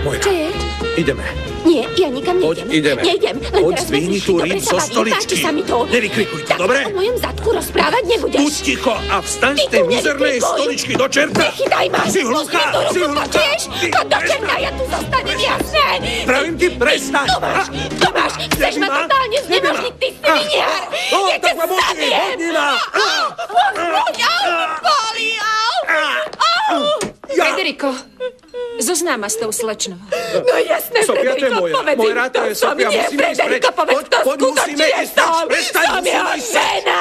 Mojka, ideme. Nie, ja nikam nejdem. Poď, ideme. Nejdem. Len Poď, teraz zdvihni tú rýb zo stoličky. Páči sa mi to. Nevykrikuj to, Tak dobre? o mojom zadku rozprávať nebudeš. Buď ticho a vstaň z tej mizernej stoličky do čerta. Nechytaj ma. Si hluchá, si hluchá. Choď do čerta, ja tu zostanem, jasné. Pravím ti, prestaň. Tomáš, chceš ma totálne znemožniť, ty sviniar. Ja ťa zabijem. Boli, Federico, zoznám ma s tou slečnou. No jasné, Sofia, to je Federico, moja. povedz Moje im, ráta kto je som. Sofia, Nie, musíme ísť preč. Federico, povedz, kto Poď, musíme skutočne ísť preč. som. Prestaň, Som musíme jeho ísť preč. žena.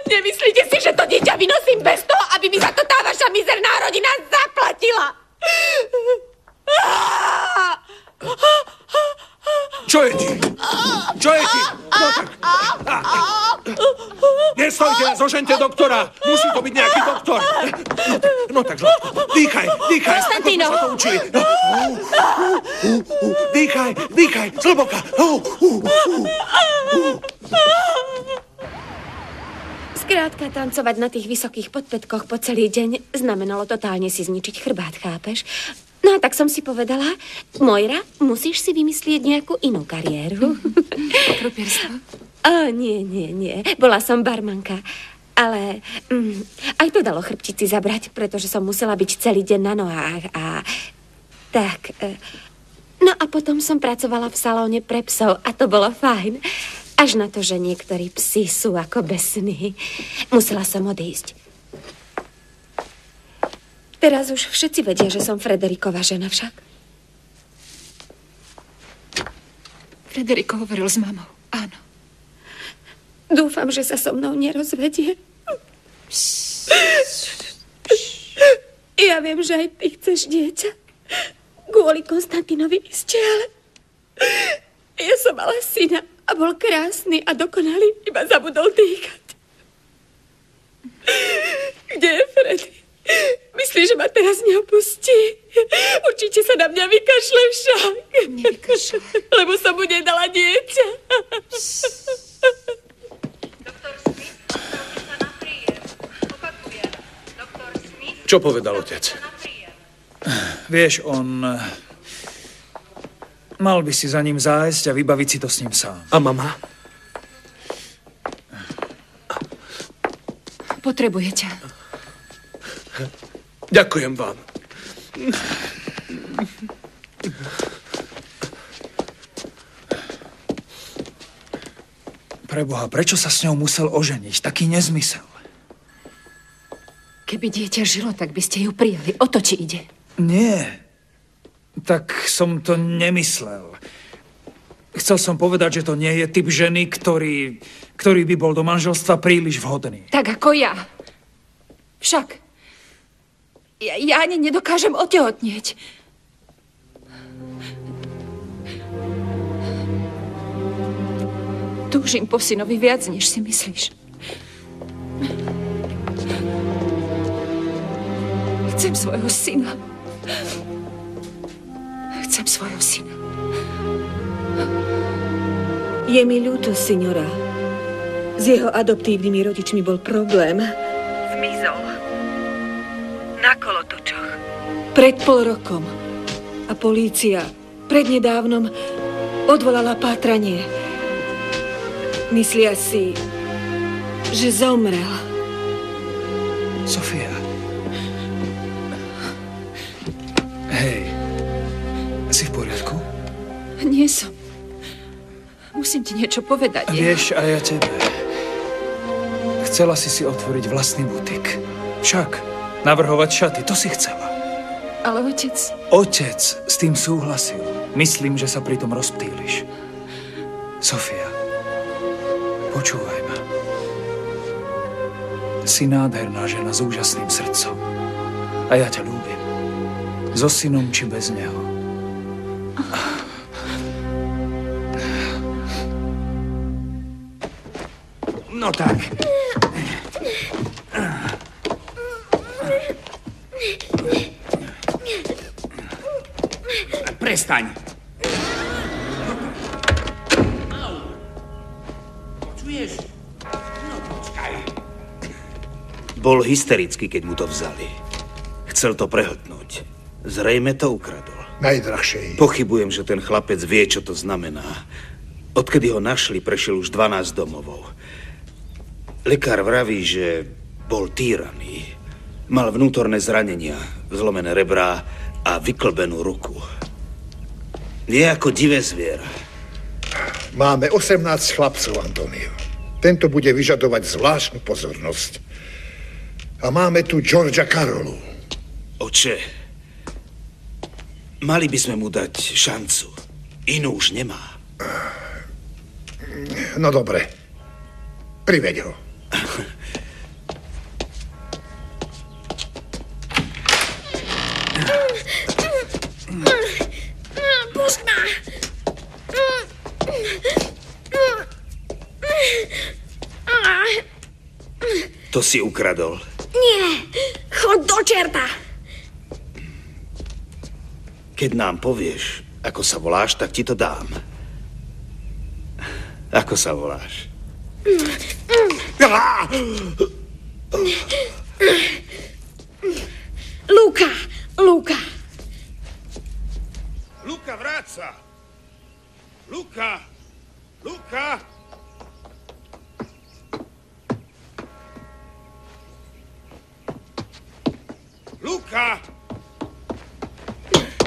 Nemyslíte si, že to dieťa vynosím bez toho, aby mi za to tá vaša mizerná rodina zaplatila? Čo je ti? Čo je ti? No tak. Nestojte, zožente doktora. Musí to byť nejaký doktor. No tak, Žlotko, dýchaj, dýchaj. Konstantino. Ako sme sa to učili. Dýchaj, dýchaj, zhlboka. Skrátka, tancovať na tých vysokých podpätkoch po celý deň znamenalo totálne si zničiť chrbát, chápeš? No a tak som si povedala, Mojra, musíš si vymyslieť nejakú inú kariéru. Krupierstvo? Nie. Bola som barmanka. Ale aj to dalo chrbtici zabrať, pretože som musela byť celý deň na nohách a tak. No a potom som pracovala v salóne pre psov a to bolo fajn. Až na to, že niektorí psi sú ako besní. Musela som odísť. Teraz už všetci vedia, že som Frederikova žena však. Federico hovoril s mamou, áno. Dúfam, že sa so mnou nerozvedie. Ja viem, že aj ty chceš dieťa. Kvôli Konstantinovi iste, ale ja som mala syna a bol krásny a dokonalý, iba zabudol dýchať. Kde je Freddy? Myslíš, že ma teraz neopustí? Určite sa na mňa vykašle však. Nevykašle. Lebo som mu nedala dieťa. Čo povedal otec? Vieš, on... Mal by si za ním zájsť a vybaviť si to s ním sám. A mama? Potrebuje ťa. Ďakujem vám. Preboha, prečo sa s ňou musel oženiť? Taký nezmysel. Keby dieťa žilo, tak by ste ju prijali. O to ti ide. Nie. Tak som to nemyslel. Chcel som povedať, že to nie je typ ženy, ktorý by bol do manželstva príliš vhodný. Tak ako ja. Však. Ja ani nedokážem otehotnieť. Túžim po synovi viac, než si myslíš. Chcem svojho syna. Chcem svojho syna. Je mi ľúto, signora. S jeho adoptívnymi rodičmi bol problém. Zmizol. Na kolotočoch. Pred pol rokom. A polícia prednedávnom odvolala pátranie. Myslia si, že zomrel. Sofia. Hej. Si v poriadku? Nie som. Musím ti niečo povedať. Vieš, a ja tebe. Chcela si otvoriť vlastný butik. Však, navrhovať šaty, to si chcela. Ale otec... Otec s tým súhlasil. Myslím, že sa pri tom rozptýliš. Sofia, Počúvaj ma. Si nádherná žena s úžasným srdcom. A ja ťa ľúbim. So synom či bez neho. No tak. Prestaň. Počuješ? No počkaj. Bol hysterický, keď mu to vzali. Chcel to prehltnúť. Zrejme to ukradol. Najdrahšej. Pochybujem, že ten chlapec vie, čo to znamená. Odkedy ho našli, prešiel už 12 domovov. Lekár vraví, že bol týraný. Mal vnútorné zranenia, zlomené rebrá a vyklbenú ruku. Je ako divé zviera. Máme 18 chlapcov, Antonio. Tento bude vyžadovať zvláštnu pozornosť. A máme tu Georgia Carolu. Oče, mali by sme mu dať šancu. Inú už nemá. No dobre. Priveď ho. Pust ma! To si ukradol. Nie! Chod do čerta! Keď nám povieš, ako sa voláš, tak ti to dám. Ako sa voláš? Luka! Luka! Luka, vráť sa! Luka! Luka! Luka!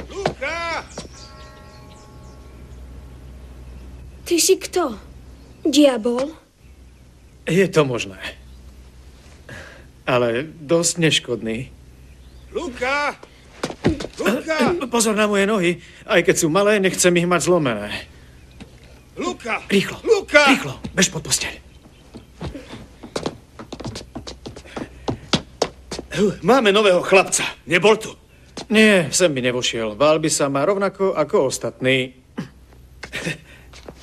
Luka! Ty si kto? Diabol? Je to možné. Ale dosť neškodný. Luka! Luka! Pozor na moje nohy. Aj keď sú malé, nechcem ich mať zlomené. Luka! Rýchlo, Luka! rýchlo, bež pod posteľ. Máme nového chlapca. Nebol tu? Nie, sem by nevošiel. Bál by sa ma rovnako ako ostatní.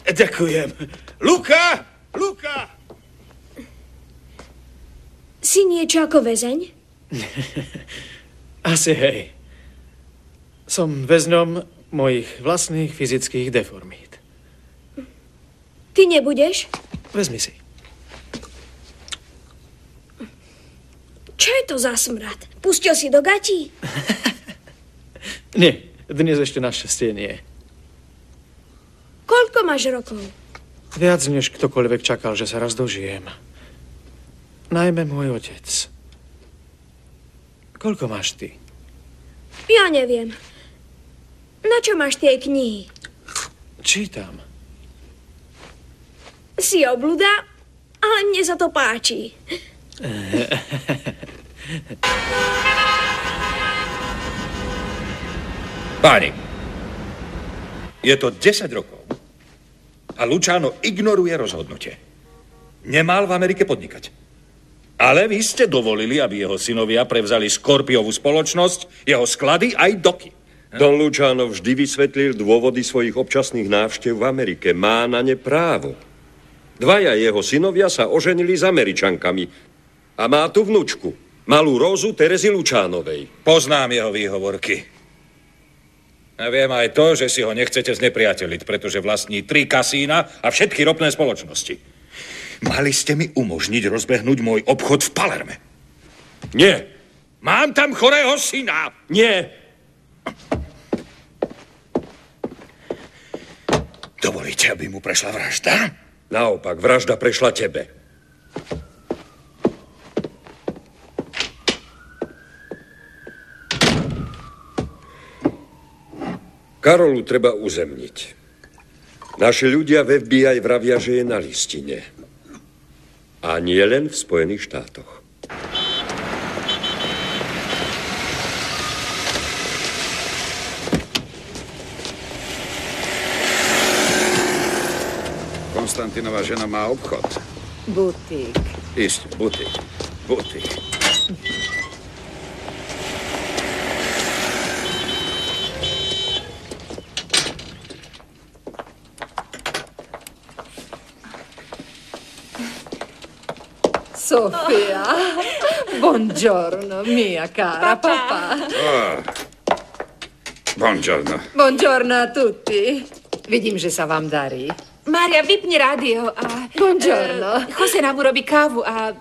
Ďakujem. Luka! Luka! Si niečo ako väzeň? Asi hej. Som väzňom mojich vlastných fyzických deformít. Ty nebudeš? Vezmi si. Čo je to za smrad? Pustil si do gatí? Nie, dnes ešte našťastie nie. Koľko máš rokov? Viac než ktokoľvek čakal, že sa raz dožijem. Najmä môj otec. Koľko máš ty? Ja neviem. Na čo máš tie knihy? Čítam. Si obluda, ale mne sa to páči. Páni, je to 10 rokov a Luciano ignoruje rozhodnutie. Nemal v Amerike podnikať. Ale vy ste dovolili, aby jeho synovia prevzali Skorpiovú spoločnosť, jeho sklady aj doky. Don Luciano vždy vysvetlil dôvody svojich občasných návštev v Amerike. Má na ne právo. Dvaja jeho synovia sa oženili s Američankami. A má tu vnučku, malú Rózu Terezy Lučánovej. Poznám jeho výhovorky. A viem aj to, že si ho nechcete znepriateliť, pretože vlastní 3 kasína a všetky ropné spoločnosti. Mali ste mi umožniť rozbehnúť môj obchod v Palerme. Nie. Mám tam chorého syna. Nie. Dovolíte, aby mu prešla vražda? Naopak, vražda prešla tebe. Karolu treba uzemniť. Naši ľudia v FBI vravia, že je na listine. A nie len v Spojených štátoch. Konstantinová žena má obchod. Butík. Isté, butík. Butík. Sofia, buongiorno, mia cara papà. Buongiorno. Buongiorno a tutti. Vidím, že sa vám darí. Mária, vypni rádio a... Buongiorno. Jose nám urobí kávu a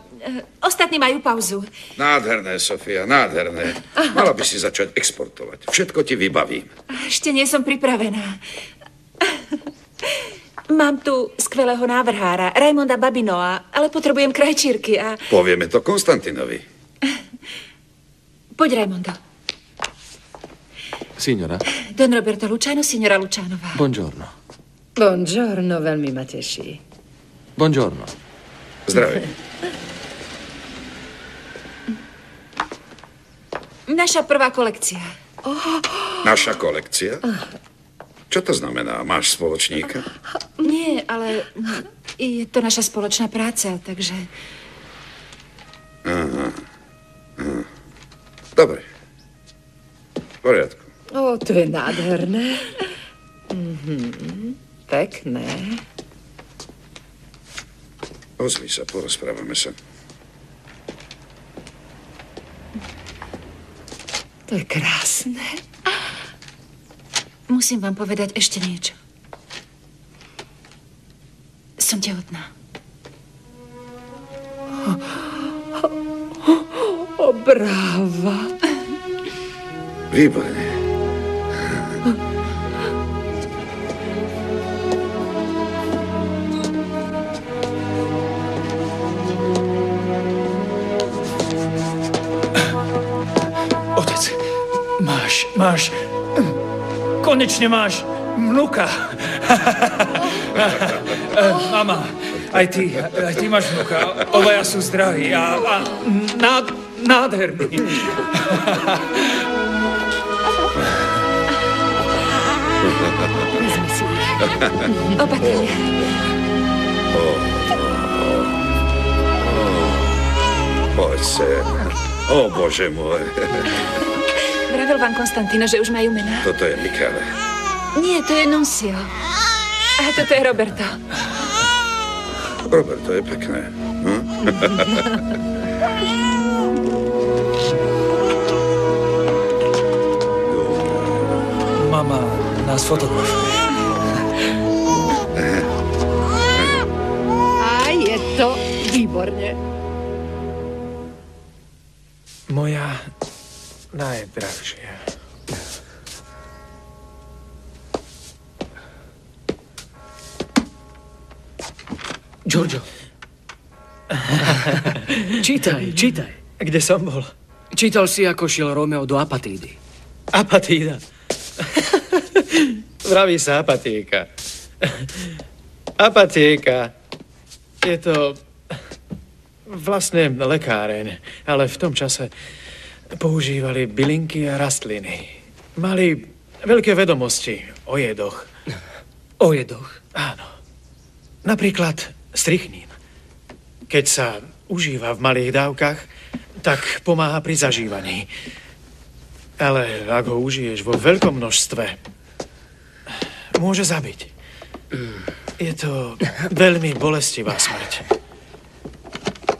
ostatní majú pauzu. Nádherné, Sofia, nádherné. Mala by si začať exportovať. Všetko ti vybavím. Ešte nie som pripravená. Mám tu skvelého návrhára, Raimonda Babinoa, ale potrebujem krajčírky a... Povieme to Konstantinovi. Poď, Raimondo. Signora. Don Roberto Luciano, signora Lucianova. Buongiorno. Buongiorno, veľmi ma teší. Buongiorno. Zdravie. Naša prvá kolekcia. Naša kolekcia? Čo to znamená? Máš spoločníka? Nie, ale je to naša spoločná práca, takže... Aha. Dobre. V poriadku. To je nádherné. Pekné. Ozvi sa, porozprávame sa. To je krásne. Musím vám povedať ešte niečo. Som tehotná. Bráva. Výborne. Otec, máš... Konečne máš vnuka. Mama, aj ty máš vnuka. Obaja sú zdraví a nádherní. Vezmi si ich. Opatrne. Poď sem. O, Bože môj. Vravel vám Konstantína, že už majú mená? Toto je Michele. Nie, to je Nuncio. A toto je Roberto. Roberto je pekné. Mama nás fotografuje. A je to výborne. Moja najdrahšia. Giorgio. Čítaj. Kde som bol? Čítal si, ako šiel Romeo do Apatídy. Apatída. Vraví sa apatíka. Apatíka. Je to vlastne lekáreň, ale v tom čase používali bylinky a rastliny. Mali veľké vedomosti o jedoch. O jedoch? Áno. Napríklad strychnín. Keď sa užíva v malých dávkach, tak pomáha pri zažívaní. Ale ak ho užiješ vo veľkom množstve, môže zabiť. Je to veľmi bolestivá smrť.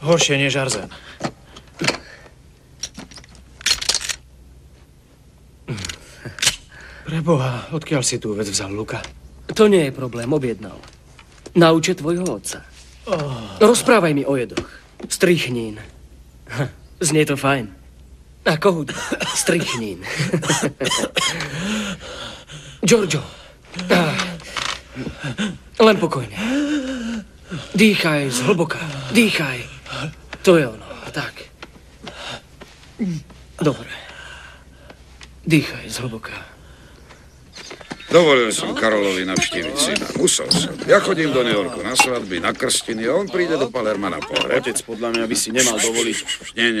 Horšie než arzen. Preboha, odkiaľ si tú vec vzal, Luka? To nie je problém, objednal. Na účet tvojho otca. Rozprávaj mi o jedoch. Strychnín. Znie to fajn. Ako hudba. Strychnín. Giorgio. Len pokojne. Dýchaj zhlboka. Dýchaj. To je ono. Tak. Dobre. Dýchaj zhlboka. Dovolil som Karolovi navštíviť syna. Musel som. Ja chodím do New Yorku na svadby, na krstiny a on príde do Palerma na pohreb. Otec, podľa mňa by si nemal dovoliť. Nie.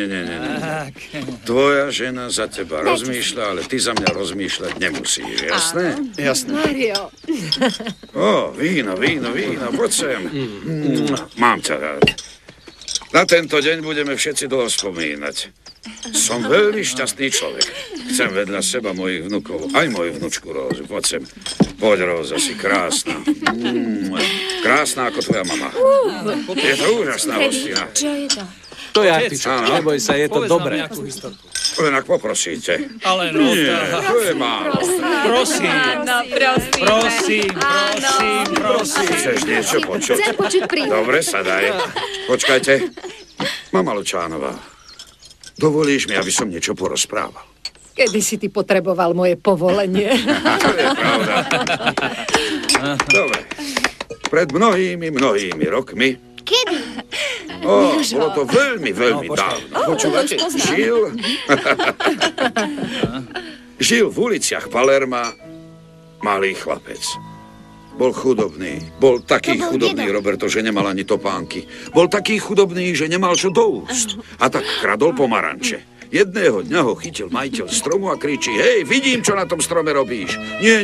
Tvoja žena za teba rozmýšľa, ale ty za mňa rozmýšľať nemusíš, jasné? Jasné. Mario. Ó, víno, poď sem. Mám ťa rád. Na tento deň budeme všetci dlho spomínať. Som veľmi šťastný človek. Chcem vedľa seba mojich vnukov, aj moju vnučku Rózu. Poď sem. Poď, Róza, si krásna. Krásna ako tvoja mama. Je to úžasná hostina. Čo je to? To je artičok, neboj sa, je to dobré. Len ak poprosíte. Ale no, nie, to je málo. Prosím. Áno, prosím. Prosím. Chceš niečo počuť? Chcem počuť príbeh. Dobre, sadaj. Počkajte. Mama Lučánová, dovolíš mi, aby som niečo porozprával? Kedy si ty potreboval moje povolenie? To je pravda. Dobre. Pred mnohými rokmi. Kedy? Bolo to veľmi dávno. Počúvate? Žil v uliciach Palerma malý chlapec. Bol chudobný. Bol taký chudobný, Roberto, že nemal ani topánky. Bol taký chudobný, že nemal čo do úst. A tak kradol pomaranče. Jedného dňa ho chytil majiteľ stromu a kričí: hej, vidím, čo na tom strome robíš. Nie,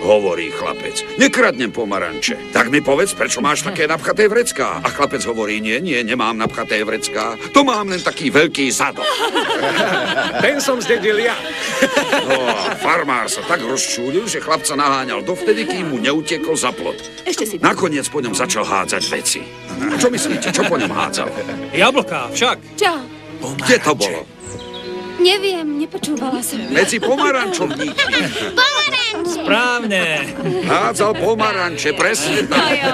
hovorí chlapec. Nekradnem pomaranče. Tak mi povedz, prečo máš také napchaté vrecká? A chlapec hovorí: nie, nemám napchaté vrecká. To mám len taký veľký zadok. Ten som zdedil ja. No a farmár sa tak rozčúlil, že chlapca naháňal dovtedy, kým mu neutekol za plot. Nakoniec po ňom začal hádzať veci. A čo myslíte, čo po ňom hádzal? Jablká, však. Čo? Kde to bolo? Neviem, nepočúvala som. Medzi pomarančovníkmi. Pomaranče! Správne. Hádzal pomaranče, presne tak.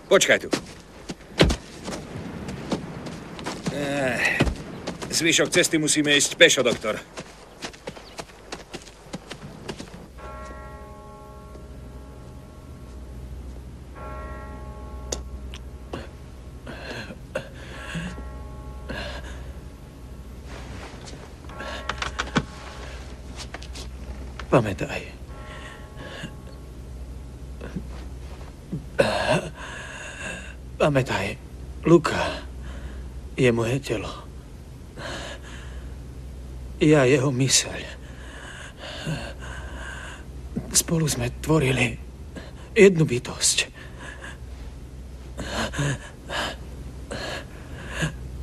Počkaj tu. Zvyšok cesty musíme ísť pešo, doktor. Pamätaj. Pamätaj, Luka je moje telo. Ja jeho myseľ. Spolu sme tvorili jednu bytosť.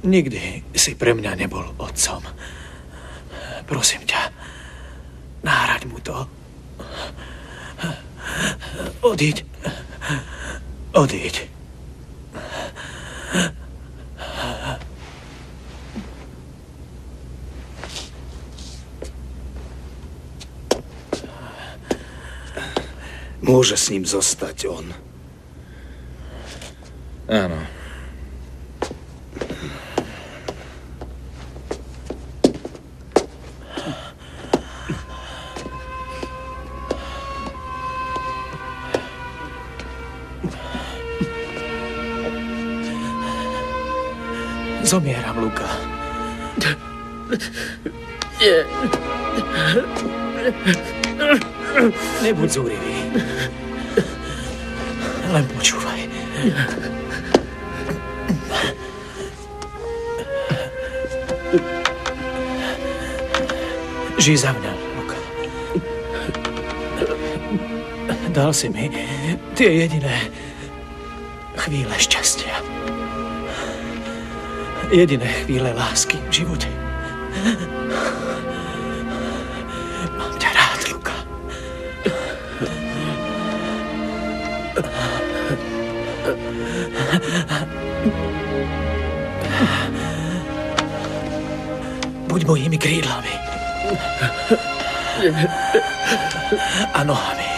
Nikdy si pre mňa nebol otcom. Prosím ťa, náhraď mu to. Odíď. Môže s ním zostať on. Áno. Zomieram, Luka. Nebuď zúrivý. Len počúvaj. Žij za mňa, Luka. Dal si mi tie jediné chvíle šťastia. Jediné chvíle lásky v živote. Mám ťa rád, Luka. Buď mojimi krídlami. A nohami.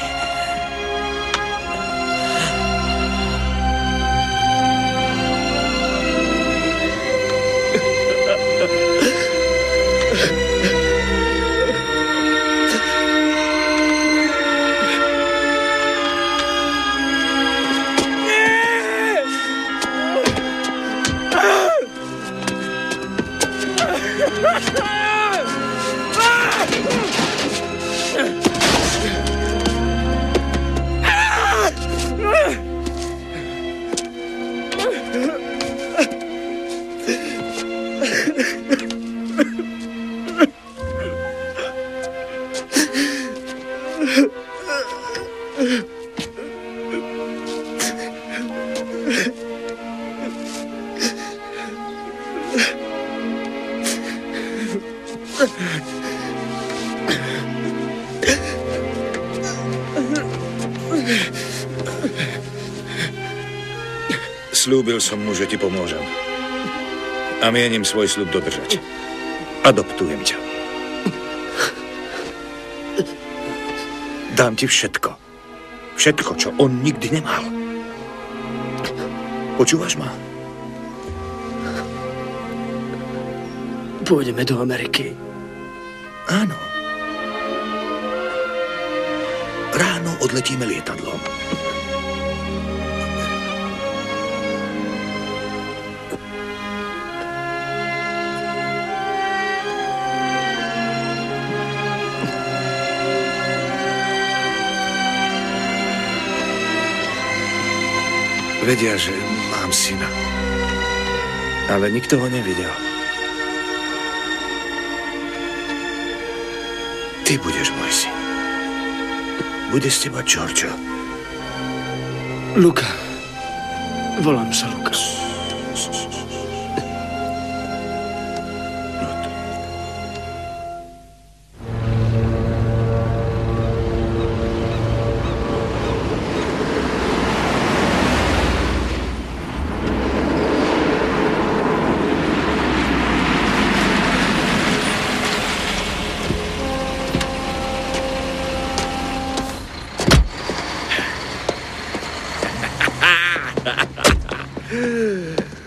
Slúbil som mu, že ti pomôžem. A mienim svoj sľub dodržať. Adoptujem ťa. Dám ti všetko. Všetko, čo on nikdy nemal. Počúvaš ma? Pôjdeme do Ameriky. Áno. Ráno odletíme lietadlom. Vedia, že mám syna. Ale nikto ho nevidel. Ty budeš môj syn. Bude z teba Giorgio. Luka. Volám sa Luka.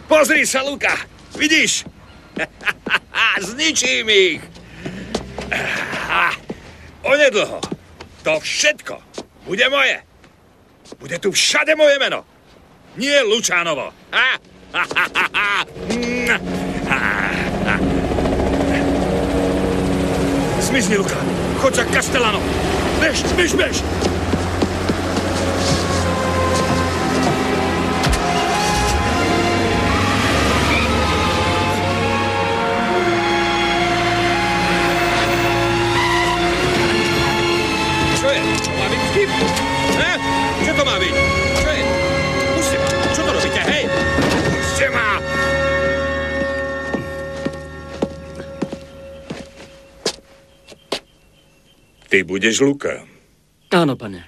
Pozri sa, Luka! Vidíš? Zničím ich! Onedlho to všetko bude moje. Bude tu všade moje meno. Nie Lučánovo. Zmizni, Luka. Choď za Castellano. Bež, bež, bež! Čo to má byť? Čo je? Puste ma. Čo to robíte, hej? Puste ma! Ty budeš Luka. Áno, pane.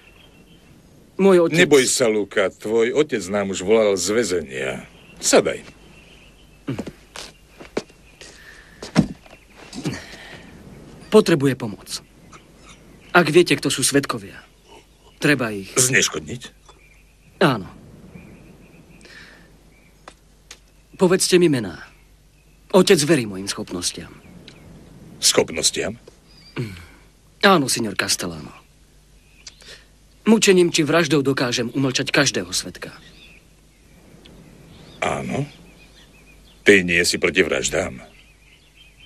Môj otec... Neboj sa, Luka. Tvoj otec nám už volal z väzenia. Sadaj. Potrebuje pomoc. Ak viete, kto sú svedkovia, treba ich... Zneškodniť? Áno. Povedzte mi mená. Otec verí mojim schopnostiam. Schopnostiam? Áno, signor Castellano. Mučením či vraždou dokážem umlčať každého svedka. Áno. Ty nie si proti vraždám.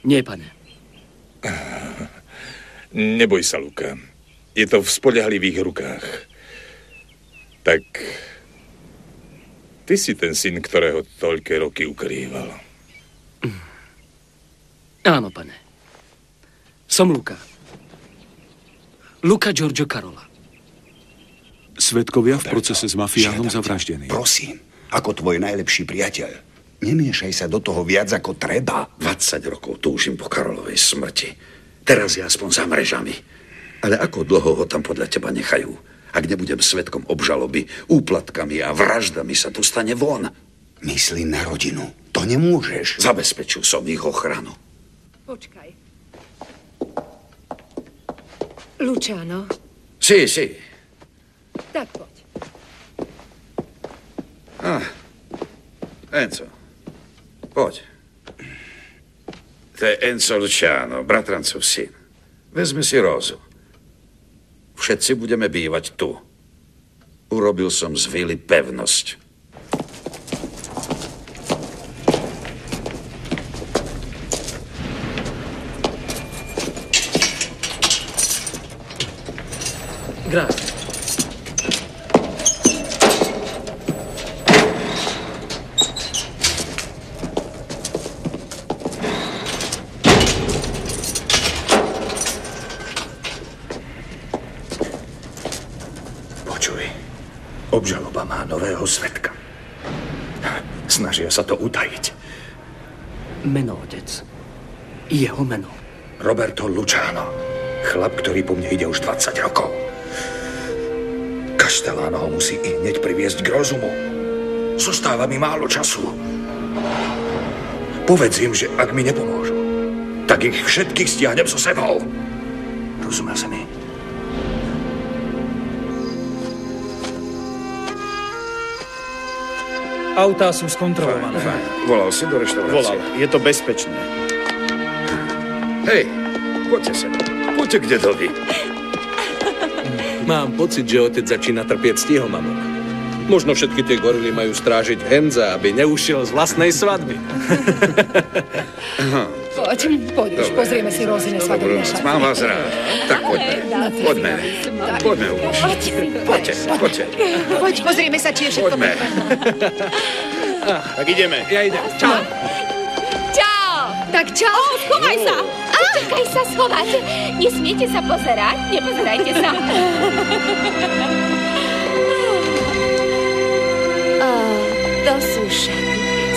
Nie, pane. Neboj sa, Luka. Je to v spoľahlivých rukách. Tak... Ty si ten syn, ktorého toľké roky ukrýval. Áno, pane. Som Luka. Luka Giorgio Carola. Svedkovia v procese s mafiánom zavraždený. Prosím, ako tvoj najlepší priateľ, nemiešaj sa do toho viac ako treba. 20 rokov túžim po Karolovej smrti. Teraz je aspoň za mrežami. Ale ako dlho ho tam podľa teba nechajú? Ak nebudem svedkom obžaloby, úplatkami a vraždami sa tu stane von. Myslí na rodinu. To nemôžeš. Zabezpečil som ich ochranu. Počkaj. Luciano. Sí, sí. Tak poď. Enzo. Poď. To je Enzo Luciano, bratrancov syn. Vezmi si Rózu. Všetci budeme bývať tu. Urobil som z vily pevnosť. Grazie. Obžaloba má nového svedka. Snažia sa to utajiť. Meno, otec. Jeho meno. Roberto Luciano. Chlap, ktorý po mne ide už 20 rokov. Castellano ho musí i hneď priviesť k rozumu. Zostáva mi málo času. Povedz im, že ak mi nepomôžu, tak ich všetkých stiahnem so sebou. Rozumel sa mi? Autá sú skontrolované. Volal si do reštaurácie? Volal. Je to bezpečné. Hej, poďte sem. Poďte k dedovi. Mám pocit, že otec začína trpieť stihomamok. Možno všetky tie gorily majú strážiť Henza, aby neušiel z vlastnej svadby. Poď už, pozrieme si Rózine svadobné šaty. Mám vás rád. Tak poďme. Poďme už. Poďte. Poď, pozrieme sa, či je všetko Poďme. Tak ideme. Ja idem. Čau. Čau! Tak čau. Schovaj sa! Čakaj sa schovať. Nesmiete sa pozerať? Nepozerajte sa. To sú šaty.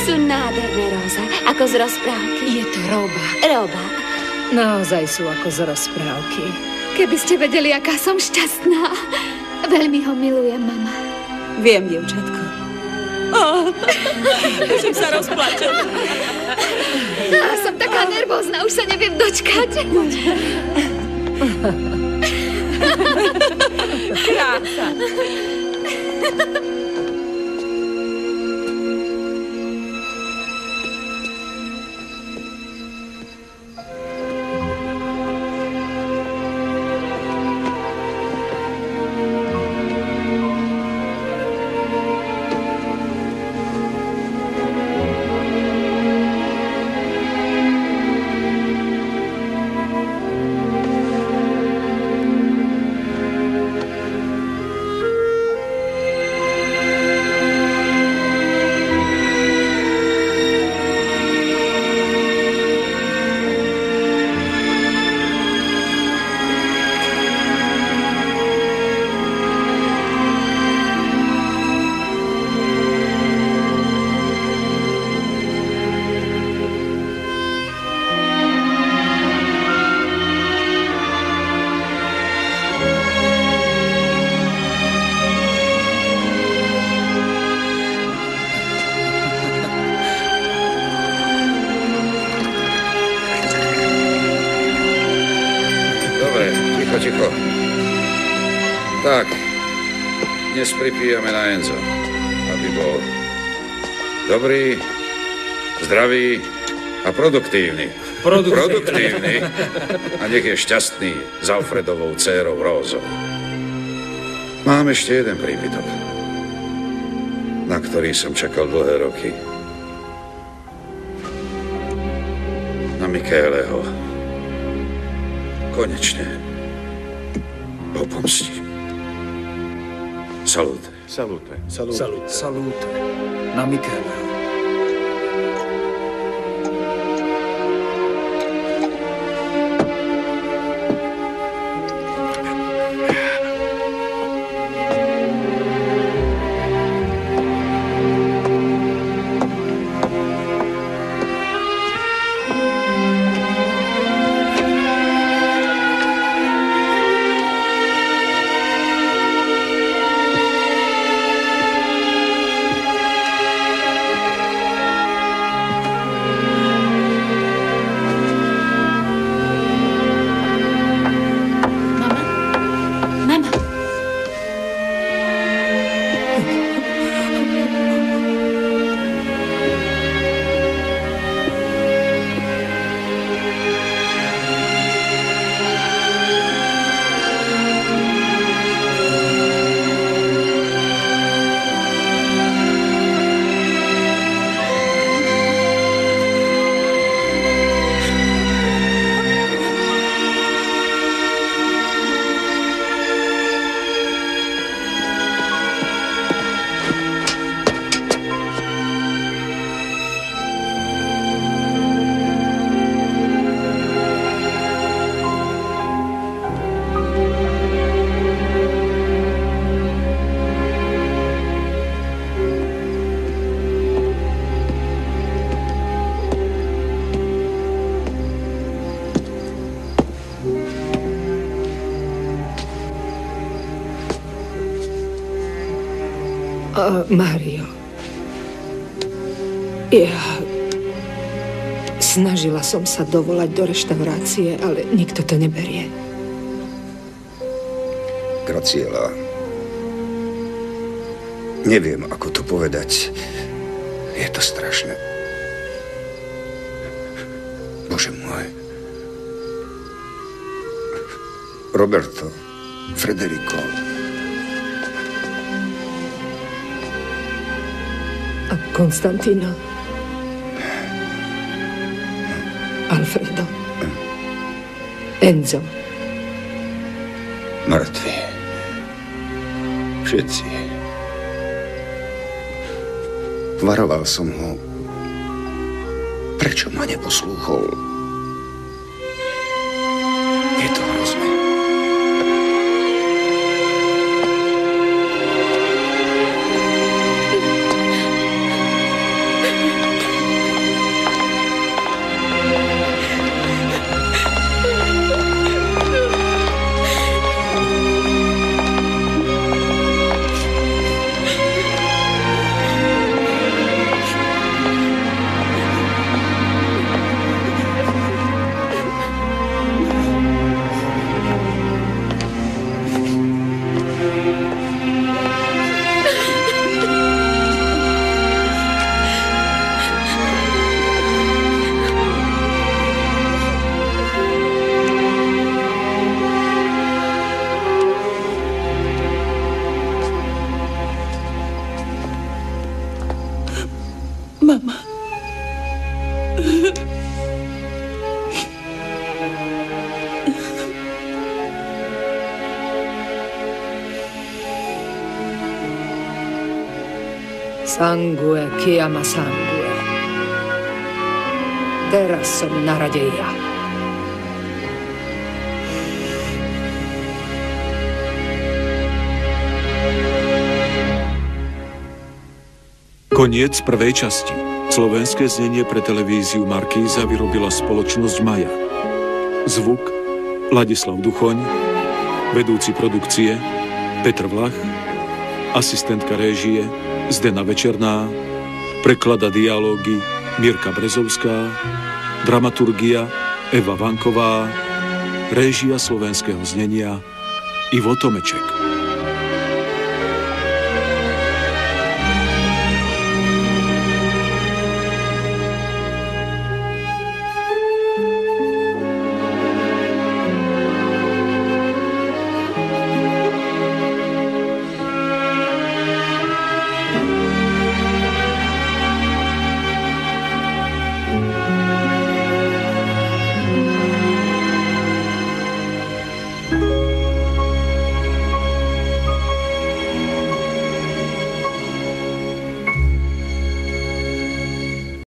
Sú nádherné, Róza. Ako z rozprávky. Je to Roba. Roba. Naozaj sú ako z rozprávky. Keby ste vedeli, aká som šťastná. Veľmi ho milujem, mama. Viem, dievčatko. Že sa rozplačem. Som taká nervózna, už sa neviem dočkať. Krása. Ticho. Tak, dnes pripíjame na Enzo, aby bol dobrý, zdravý a produktívny. Produktívny. A nech je šťastný s Alfredovou dcérou Rózou. Mám ešte jeden príbytok, na ktorý som čakal dlhé roky. Na Michaeleho. Konečne ho pomstí. Salute. Salute. Salute. Salute. Na Michaeleho. Mário, ja snažila som sa dovolať do reštaurácie, ale nikto to neberie. Graciela, neviem, ako to povedať. Je to strašné. Bože môj. Roberto, Federico. A Konstantino. Alfredo. Enzo. Mŕtvi. Všetci. Varoval som ho. Prečo ma neposlúchol? Je to hrozné. Mama. Sangue chiama sangue. Teraz som na rade ja. Koniec prvej časti. Slovenské znenie pre televíziu Markíza vyrobila spoločnosť Maja. Zvuk Ladislav Duchoň, vedúci produkcie Petr Vlach, asistentka réžie Zdena Večerná, preklada dialógy Mirka Brezovská, dramaturgia Eva Vanková, réžia slovenského znenia Ivo Tomeček.